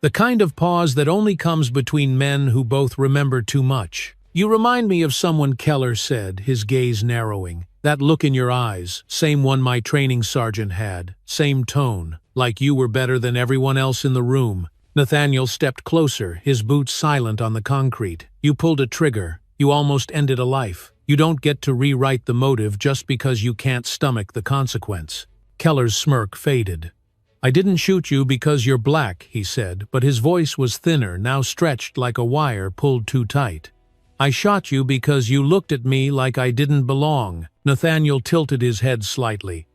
The kind of pause that only comes between men who both remember too much. "You remind me of someone," Keller said, his gaze narrowing. "That look in your eyes, same one my training sergeant had, same tone, like you were better than everyone else in the room." Nathaniel stepped closer, his boots silent on the concrete. "You pulled a trigger. You almost ended a life. You don't get to rewrite the motive just because you can't stomach the consequence." Keller's smirk faded. "I didn't shoot you because you're black," he said, but his voice was thinner, now stretched like a wire pulled too tight. "I shot you because you looked at me like I didn't belong." Nathaniel tilted his head slightly.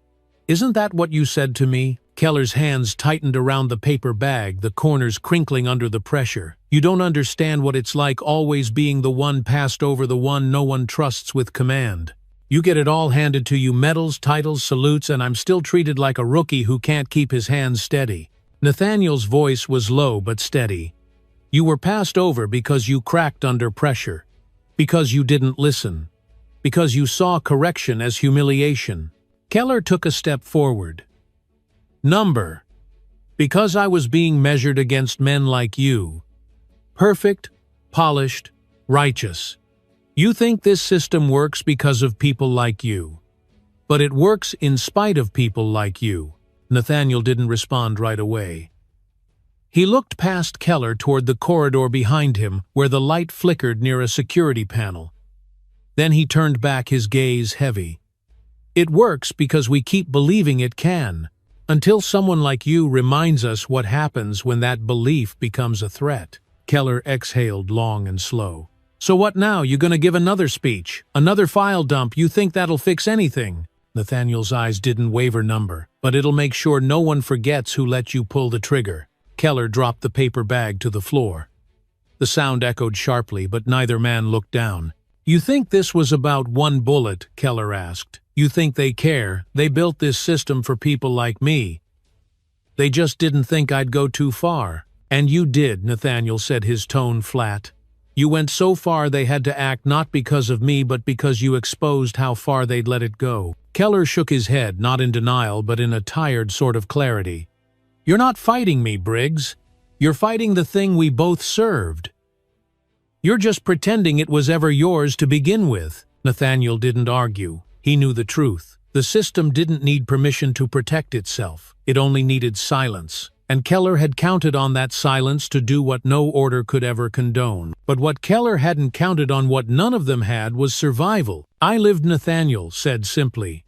"Isn't that what you said to me?" Keller's hands tightened around the paper bag, the corners crinkling under the pressure. "You don't understand what it's like always being the one passed over, the one no one trusts with command. You get it all handed to you, medals, titles, salutes, and I'm still treated like a rookie who can't keep his hands steady." Nathaniel's voice was low but steady. "You were passed over because you cracked under pressure. Because you didn't listen. Because you saw correction as humiliation." Keller took a step forward. "Number. Because I was being measured against men like you. Perfect, polished, righteous. You think this system works because of people like you. But it works in spite of people like you." Nathaniel didn't respond right away. He looked past Keller toward the corridor behind him, where the light flickered near a security panel. Then he turned back, his gaze heavy. "It works because we keep believing it can, until someone like you reminds us what happens when that belief becomes a threat." Keller exhaled long and slow. "So what now? You gonna give another speech? Another file dump? You think that'll fix anything?" Nathaniel's eyes didn't waver number. But it'll make sure no one forgets who let you pull the trigger. Keller dropped the paper bag to the floor. The sound echoed sharply, but neither man looked down. You think this was about one bullet? Keller asked. You think they care? They built this system for people like me. They just didn't think I'd go too far. And you did, Nathaniel said, his tone flat. You went so far they had to act not because of me but because you exposed how far they'd let it go. Keller shook his head, not in denial but in a tired sort of clarity. You're not fighting me, Briggs. You're fighting the thing we both served. You're just pretending it was ever yours to begin with. Nathaniel didn't argue. He knew the truth. The system didn't need permission to protect itself. It only needed silence. And Keller had counted on that silence to do what no order could ever condone. But what Keller hadn't counted on, what none of them had, was survival. I lived, Nathaniel said simply.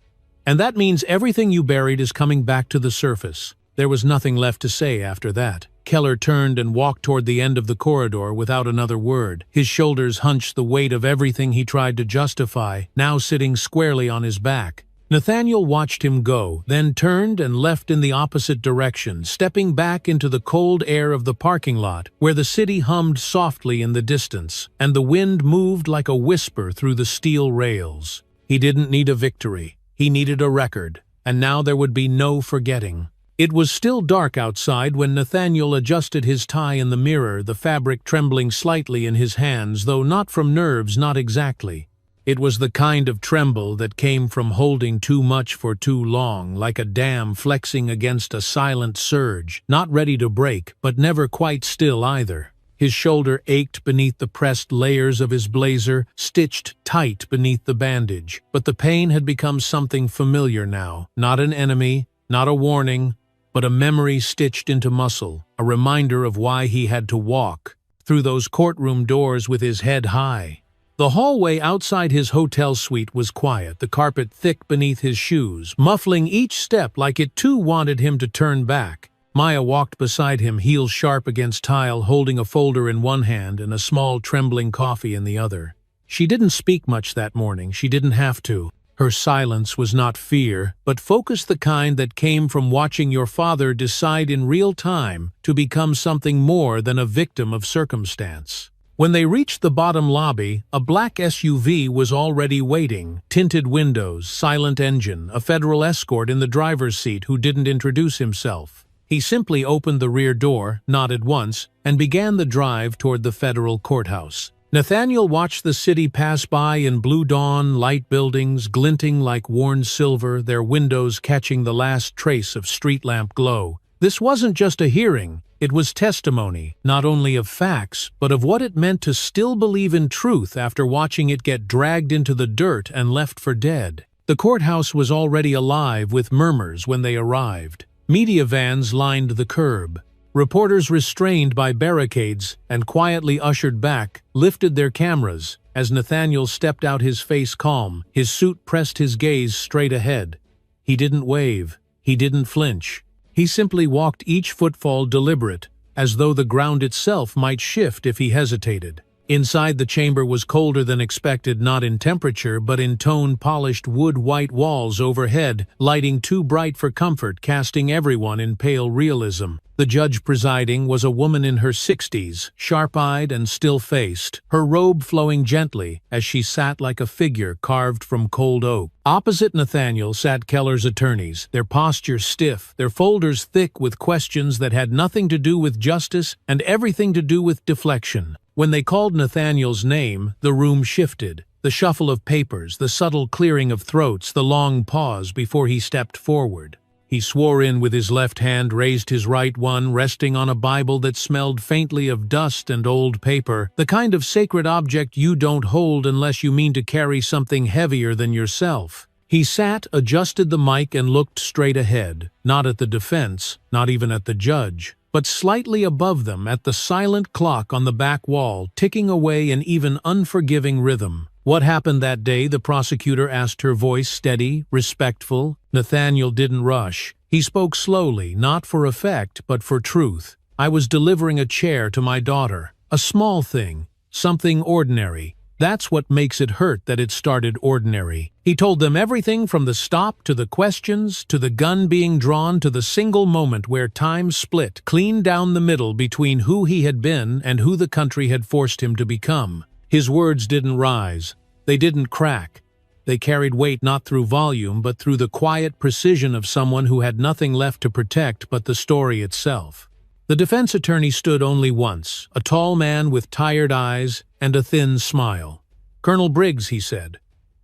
And that means everything you buried is coming back to the surface. There was nothing left to say after that. Keller turned and walked toward the end of the corridor without another word. His shoulders hunched the weight of everything he tried to justify, now sitting squarely on his back. Nathaniel watched him go, then turned and left in the opposite direction, stepping back into the cold air of the parking lot, where the city hummed softly in the distance, and the wind moved like a whisper through the steel rails. He didn't need a victory. He needed a record, and now there would be no forgetting. It was still dark outside when Nathaniel adjusted his tie in the mirror, the fabric trembling slightly in his hands, though not from nerves, not exactly. It was the kind of tremble that came from holding too much for too long, like a dam flexing against a silent surge, not ready to break, but never quite still either. His shoulder ached beneath the pressed layers of his blazer, stitched tight beneath the bandage. But the pain had become something familiar now, not an enemy, not a warning, but a memory stitched into muscle, a reminder of why he had to walk through those courtroom doors with his head high. The hallway outside his hotel suite was quiet, the carpet thick beneath his shoes, muffling each step like it too wanted him to turn back. Maya walked beside him, heels sharp against tile, holding a folder in one hand and a small trembling coffee in the other. She didn't speak much that morning. She didn't have to. Her silence was not fear, but focus, the kind that came from watching your father decide in real time to become something more than a victim of circumstance. When they reached the bottom lobby, a black SUV was already waiting. Tinted windows, silent engine, a federal escort in the driver's seat who didn't introduce himself. He simply opened the rear door, nodded once, and began the drive toward the federal courthouse. Nathaniel watched the city pass by in blue dawn, light buildings glinting like worn silver, their windows catching the last trace of street lamp glow. This wasn't just a hearing. It was testimony, not only of facts, but of what it meant to still believe in truth after watching it get dragged into the dirt and left for dead. The courthouse was already alive with murmurs when they arrived. Media vans lined the curb. Reporters, restrained by barricades and quietly ushered back, lifted their cameras as Nathaniel stepped out, his face calm, his suit pressed, his gaze straight ahead. He didn't wave. He didn't flinch. He simply walked, each footfall deliberate, as though the ground itself might shift if he hesitated. Inside, the chamber was colder than expected, not in temperature, but in tone. Polished wood-white walls overhead, lighting too bright for comfort, casting everyone in pale realism. The judge presiding was a woman in her 60s, sharp-eyed and still-faced, her robe flowing gently as she sat like a figure carved from cold oak. Opposite Nathaniel sat Keller's attorneys, their posture stiff, their folders thick with questions that had nothing to do with justice and everything to do with deflection. When they called Nathaniel's name, the room shifted. The shuffle of papers, the subtle clearing of throats, the long pause before he stepped forward. He swore in with his left hand, raised his right one, resting on a Bible that smelled faintly of dust and old paper, the kind of sacred object you don't hold unless you mean to carry something heavier than yourself. He sat, adjusted the mic, and looked straight ahead, not at the defense, not even at the judge, but slightly above them at the silent clock on the back wall, ticking away in even unforgiving rhythm. What happened that day? The prosecutor asked, her voice steady, respectful. Nathaniel didn't rush. He spoke slowly, not for effect, but for truth. I was delivering a chair to my daughter. A small thing, something ordinary. That's what makes it hurt that it started ordinary. He told them everything from the stop to the questions, to the gun being drawn, to the single moment where time split clean down the middle between who he had been and who the country had forced him to become. His words didn't rise. They didn't crack. They carried weight not through volume but through the quiet precision of someone who had nothing left to protect but the story itself. The defense attorney stood only once, a tall man with tired eyes and a thin smile. "Colonel Briggs," he said,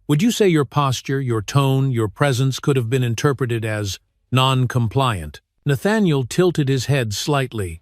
"would you say your posture, your tone, your presence could have been interpreted as non-compliant?" Nathaniel tilted his head slightly.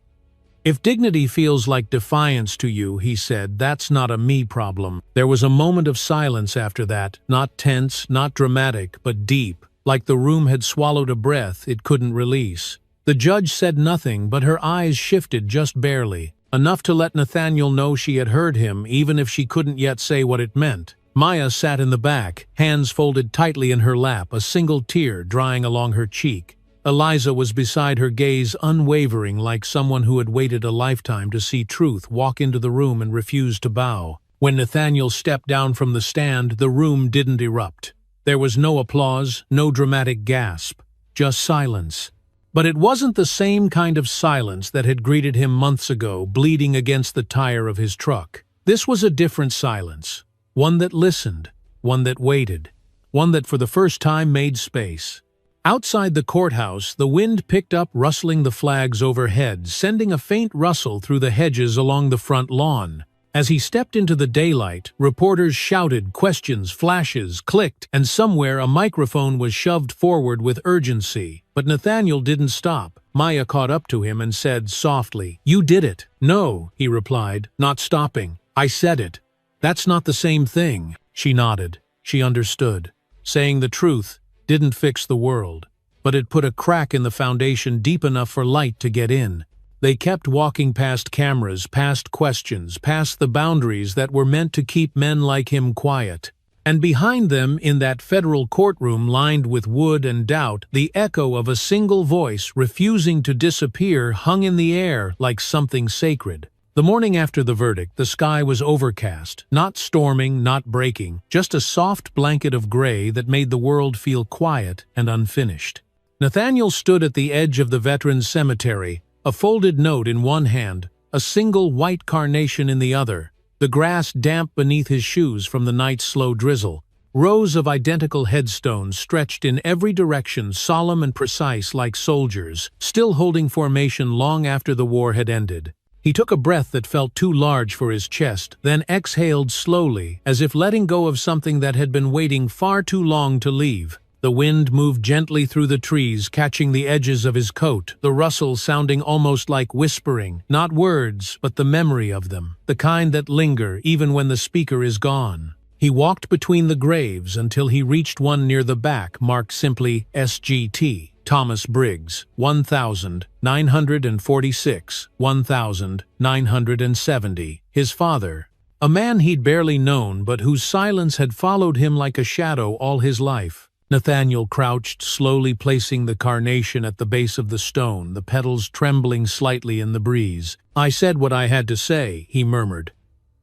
"If dignity feels like defiance to you," he said, "that's not a me problem." There was a moment of silence after that, not tense, not dramatic, but deep, like the room had swallowed a breath it couldn't release. The judge said nothing, but her eyes shifted just barely, enough to let Nathaniel know she had heard him, even if she couldn't yet say what it meant. Maya sat in the back, hands folded tightly in her lap, a single tear drying along her cheek. Eliza was beside her, gaze unwavering, like someone who had waited a lifetime to see truth walk into the room and refuse to bow. When Nathaniel stepped down from the stand, the room didn't erupt. There was no applause, no dramatic gasp, just silence. But it wasn't the same kind of silence that had greeted him months ago, bleeding against the tire of his truck. This was a different silence, one that listened, one that waited, one that for the first time made space. Outside the courthouse, the wind picked up, rustling the flags overhead, sending a faint rustle through the hedges along the front lawn. As he stepped into the daylight, reporters shouted, questions, flashes, clicked, and somewhere a microphone was shoved forward with urgency. But Nathaniel didn't stop. Maya caught up to him and said softly, "You did it." "No," he replied, not stopping. "I said it." "That's not the same thing." She nodded. She understood. Saying the truth didn't fix the world, but it put a crack in the foundation deep enough for light to get in. They kept walking past cameras, past questions, past the boundaries that were meant to keep men like him quiet. And behind them, in that federal courtroom lined with wood and doubt, the echo of a single voice refusing to disappear hung in the air like something sacred. The morning after the verdict, the sky was overcast, not storming, not breaking, just a soft blanket of gray that made the world feel quiet and unfinished. Nathaniel stood at the edge of the Veterans Cemetery, a folded note in one hand, a single white carnation in the other, the grass damp beneath his shoes from the night's slow drizzle. Rows of identical headstones stretched in every direction, solemn and precise like soldiers, still holding formation long after the war had ended. He took a breath that felt too large for his chest, then exhaled slowly, as if letting go of something that had been waiting far too long to leave. The wind moved gently through the trees, catching the edges of his coat, the rustle sounding almost like whispering, not words, but the memory of them, the kind that linger even when the speaker is gone. He walked between the graves until he reached one near the back, marked simply SGT, Thomas Briggs, 1946, 1970, his father. A man he'd barely known, but whose silence had followed him like a shadow all his life. Nathaniel crouched, slowly placing the carnation at the base of the stone, the petals trembling slightly in the breeze. "I said what I had to say," he murmured.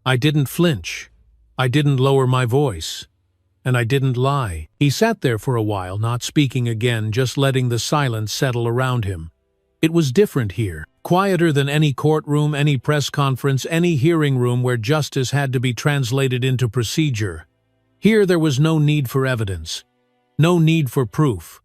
"I didn't flinch. I didn't lower my voice. And I didn't lie." He sat there for a while, not speaking again, just letting the silence settle around him. It was different here, quieter than any courtroom, any press conference, any hearing room where justice had to be translated into procedure. Here there was no need for evidence. No need for proof.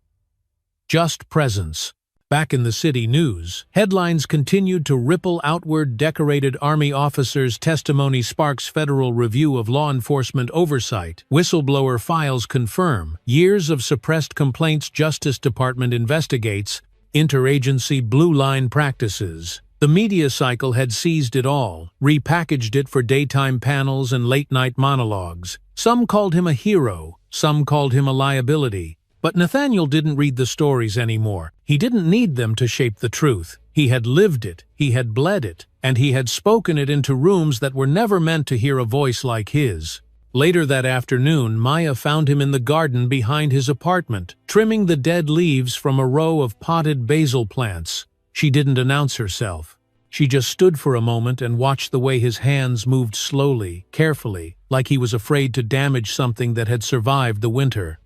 Just presence. Back in the city news, headlines continued to ripple outward. Decorated Army officers' testimony sparks federal review of law enforcement oversight. Whistleblower files confirm. Years of suppressed complaints. Justice Department investigates. Interagency blue line practices. The media cycle had seized it all, repackaged it for daytime panels and late-night monologues. Some called him a hero. Some called him a liability. But Nathaniel didn't read the stories anymore. He didn't need them to shape the truth. He had lived it, he had bled it, and he had spoken it into rooms that were never meant to hear a voice like his. Later that afternoon, Maya found him in the garden behind his apartment, trimming the dead leaves from a row of potted basil plants. She didn't announce herself. She just stood for a moment and watched the way his hands moved slowly, carefully, like he was afraid to damage something that had survived the winter.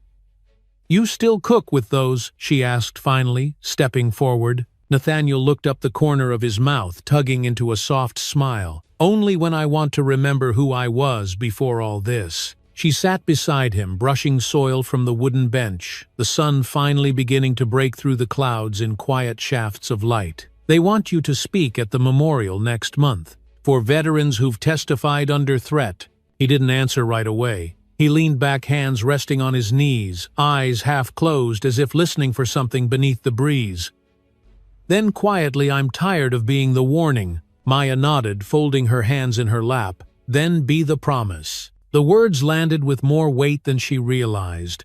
"You still cook with those?" she asked finally, stepping forward. Nathaniel looked up the corner of his mouth, tugging into a soft smile. "Only when I want to remember who I was before all this." She sat beside him, brushing soil from the wooden bench, the sun finally beginning to break through the clouds in quiet shafts of light. "They want you to speak at the memorial next month, for veterans who've testified under threat." He didn't answer right away. He leaned back, hands resting on his knees, eyes half closed as if listening for something beneath the breeze. Then quietly, "I'm tired of being the warning." Maya nodded, folding her hands in her lap. "Then be the promise." The words landed with more weight than she realized.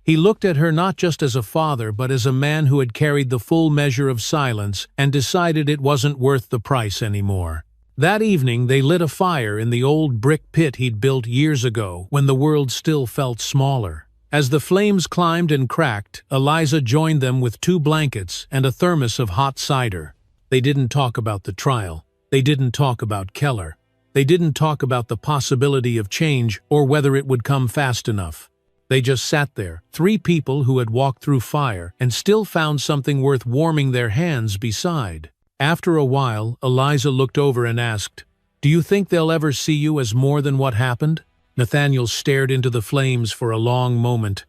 He looked at her not just as a father, but as a man who had carried the full measure of silence and decided it wasn't worth the price anymore. That evening they lit a fire in the old brick pit he'd built years ago, when the world still felt smaller. As the flames climbed and cracked, Eliza joined them with 2 blankets and a thermos of hot cider. They didn't talk about the trial. They didn't talk about Keller. They didn't talk about the possibility of change or whether it would come fast enough. They just sat there, 3 people who had walked through fire and still found something worth warming their hands beside. After a while, Eliza looked over and asked, "Do you think they'll ever see you as more than what happened?" Nathaniel stared into the flames for a long moment.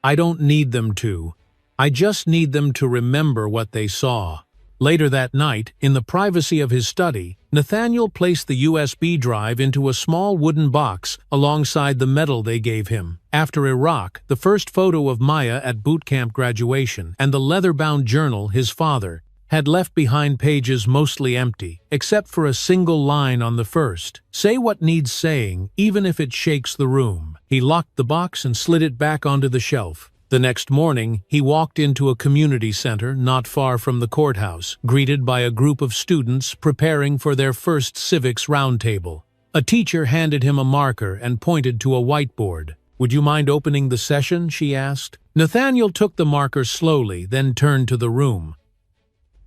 "I don't need them to. I just need them to remember what they saw." Later that night, in the privacy of his study, Nathaniel placed the USB drive into a small wooden box alongside the medal they gave him. After Iraq, the first photo of Maya at boot camp graduation, and the leather-bound journal his father had left behind pages mostly empty, except for a single line on the first. "Say what needs saying, even if it shakes the room." He locked the box and slid it back onto the shelf. The next morning, he walked into a community center not far from the courthouse, greeted by a group of students preparing for their first civics roundtable. A teacher handed him a marker and pointed to a whiteboard. "Would you mind opening the session?" she asked. Nathaniel took the marker slowly, then turned to the room.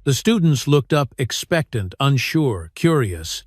The students looked up, expectant, unsure, curious.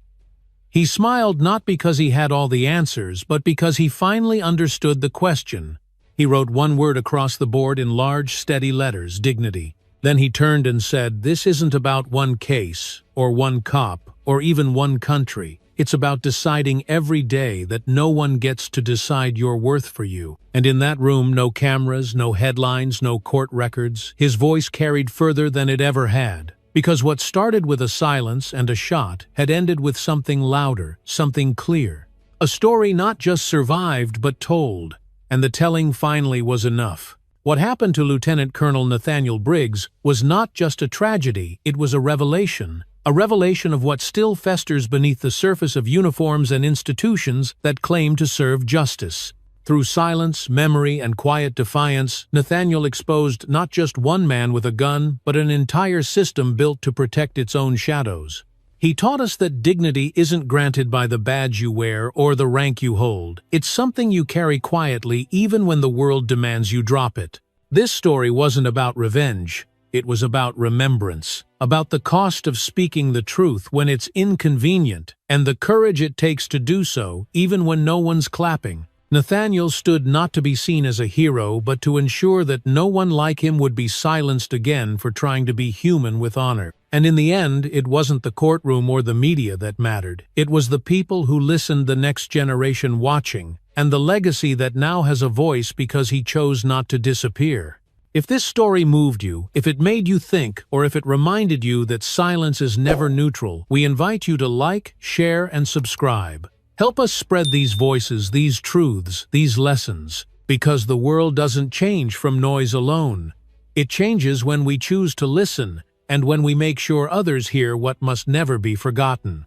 He smiled not because he had all the answers, but because he finally understood the question. He wrote one word across the board in large, steady letters: dignity. Then he turned and said, "This isn't about one case, or one cop, or even one country. It's about deciding every day that no one gets to decide your worth for you." And in that room, no cameras, no headlines, no court records, his voice carried further than it ever had. Because what started with a silence and a shot had ended with something louder, something clear. A story not just survived but told. And the telling finally was enough. What happened to Lieutenant Colonel Nathaniel Briggs was not just a tragedy, it was a revelation of what still festers beneath the surface of uniforms and institutions that claim to serve justice. Through silence, memory, and quiet defiance, Nathaniel exposed not just one man with a gun, but an entire system built to protect its own shadows. He taught us that dignity isn't granted by the badge you wear or the rank you hold. It's something you carry quietly even when the world demands you drop it. This story wasn't about revenge. It was about remembrance, about the cost of speaking the truth when it's inconvenient, and the courage it takes to do so even when no one's clapping. Nathaniel stood not to be seen as a hero, but to ensure that no one like him would be silenced again for trying to be human with honor. And in the end, it wasn't the courtroom or the media that mattered. It was the people who listened, the next generation watching, and the legacy that now has a voice because he chose not to disappear. If this story moved you, if it made you think, or if it reminded you that silence is never neutral, we invite you to like, share, and subscribe. Help us spread these voices, these truths, these lessons, because the world doesn't change from noise alone. It changes when we choose to listen, and when we make sure others hear what must never be forgotten.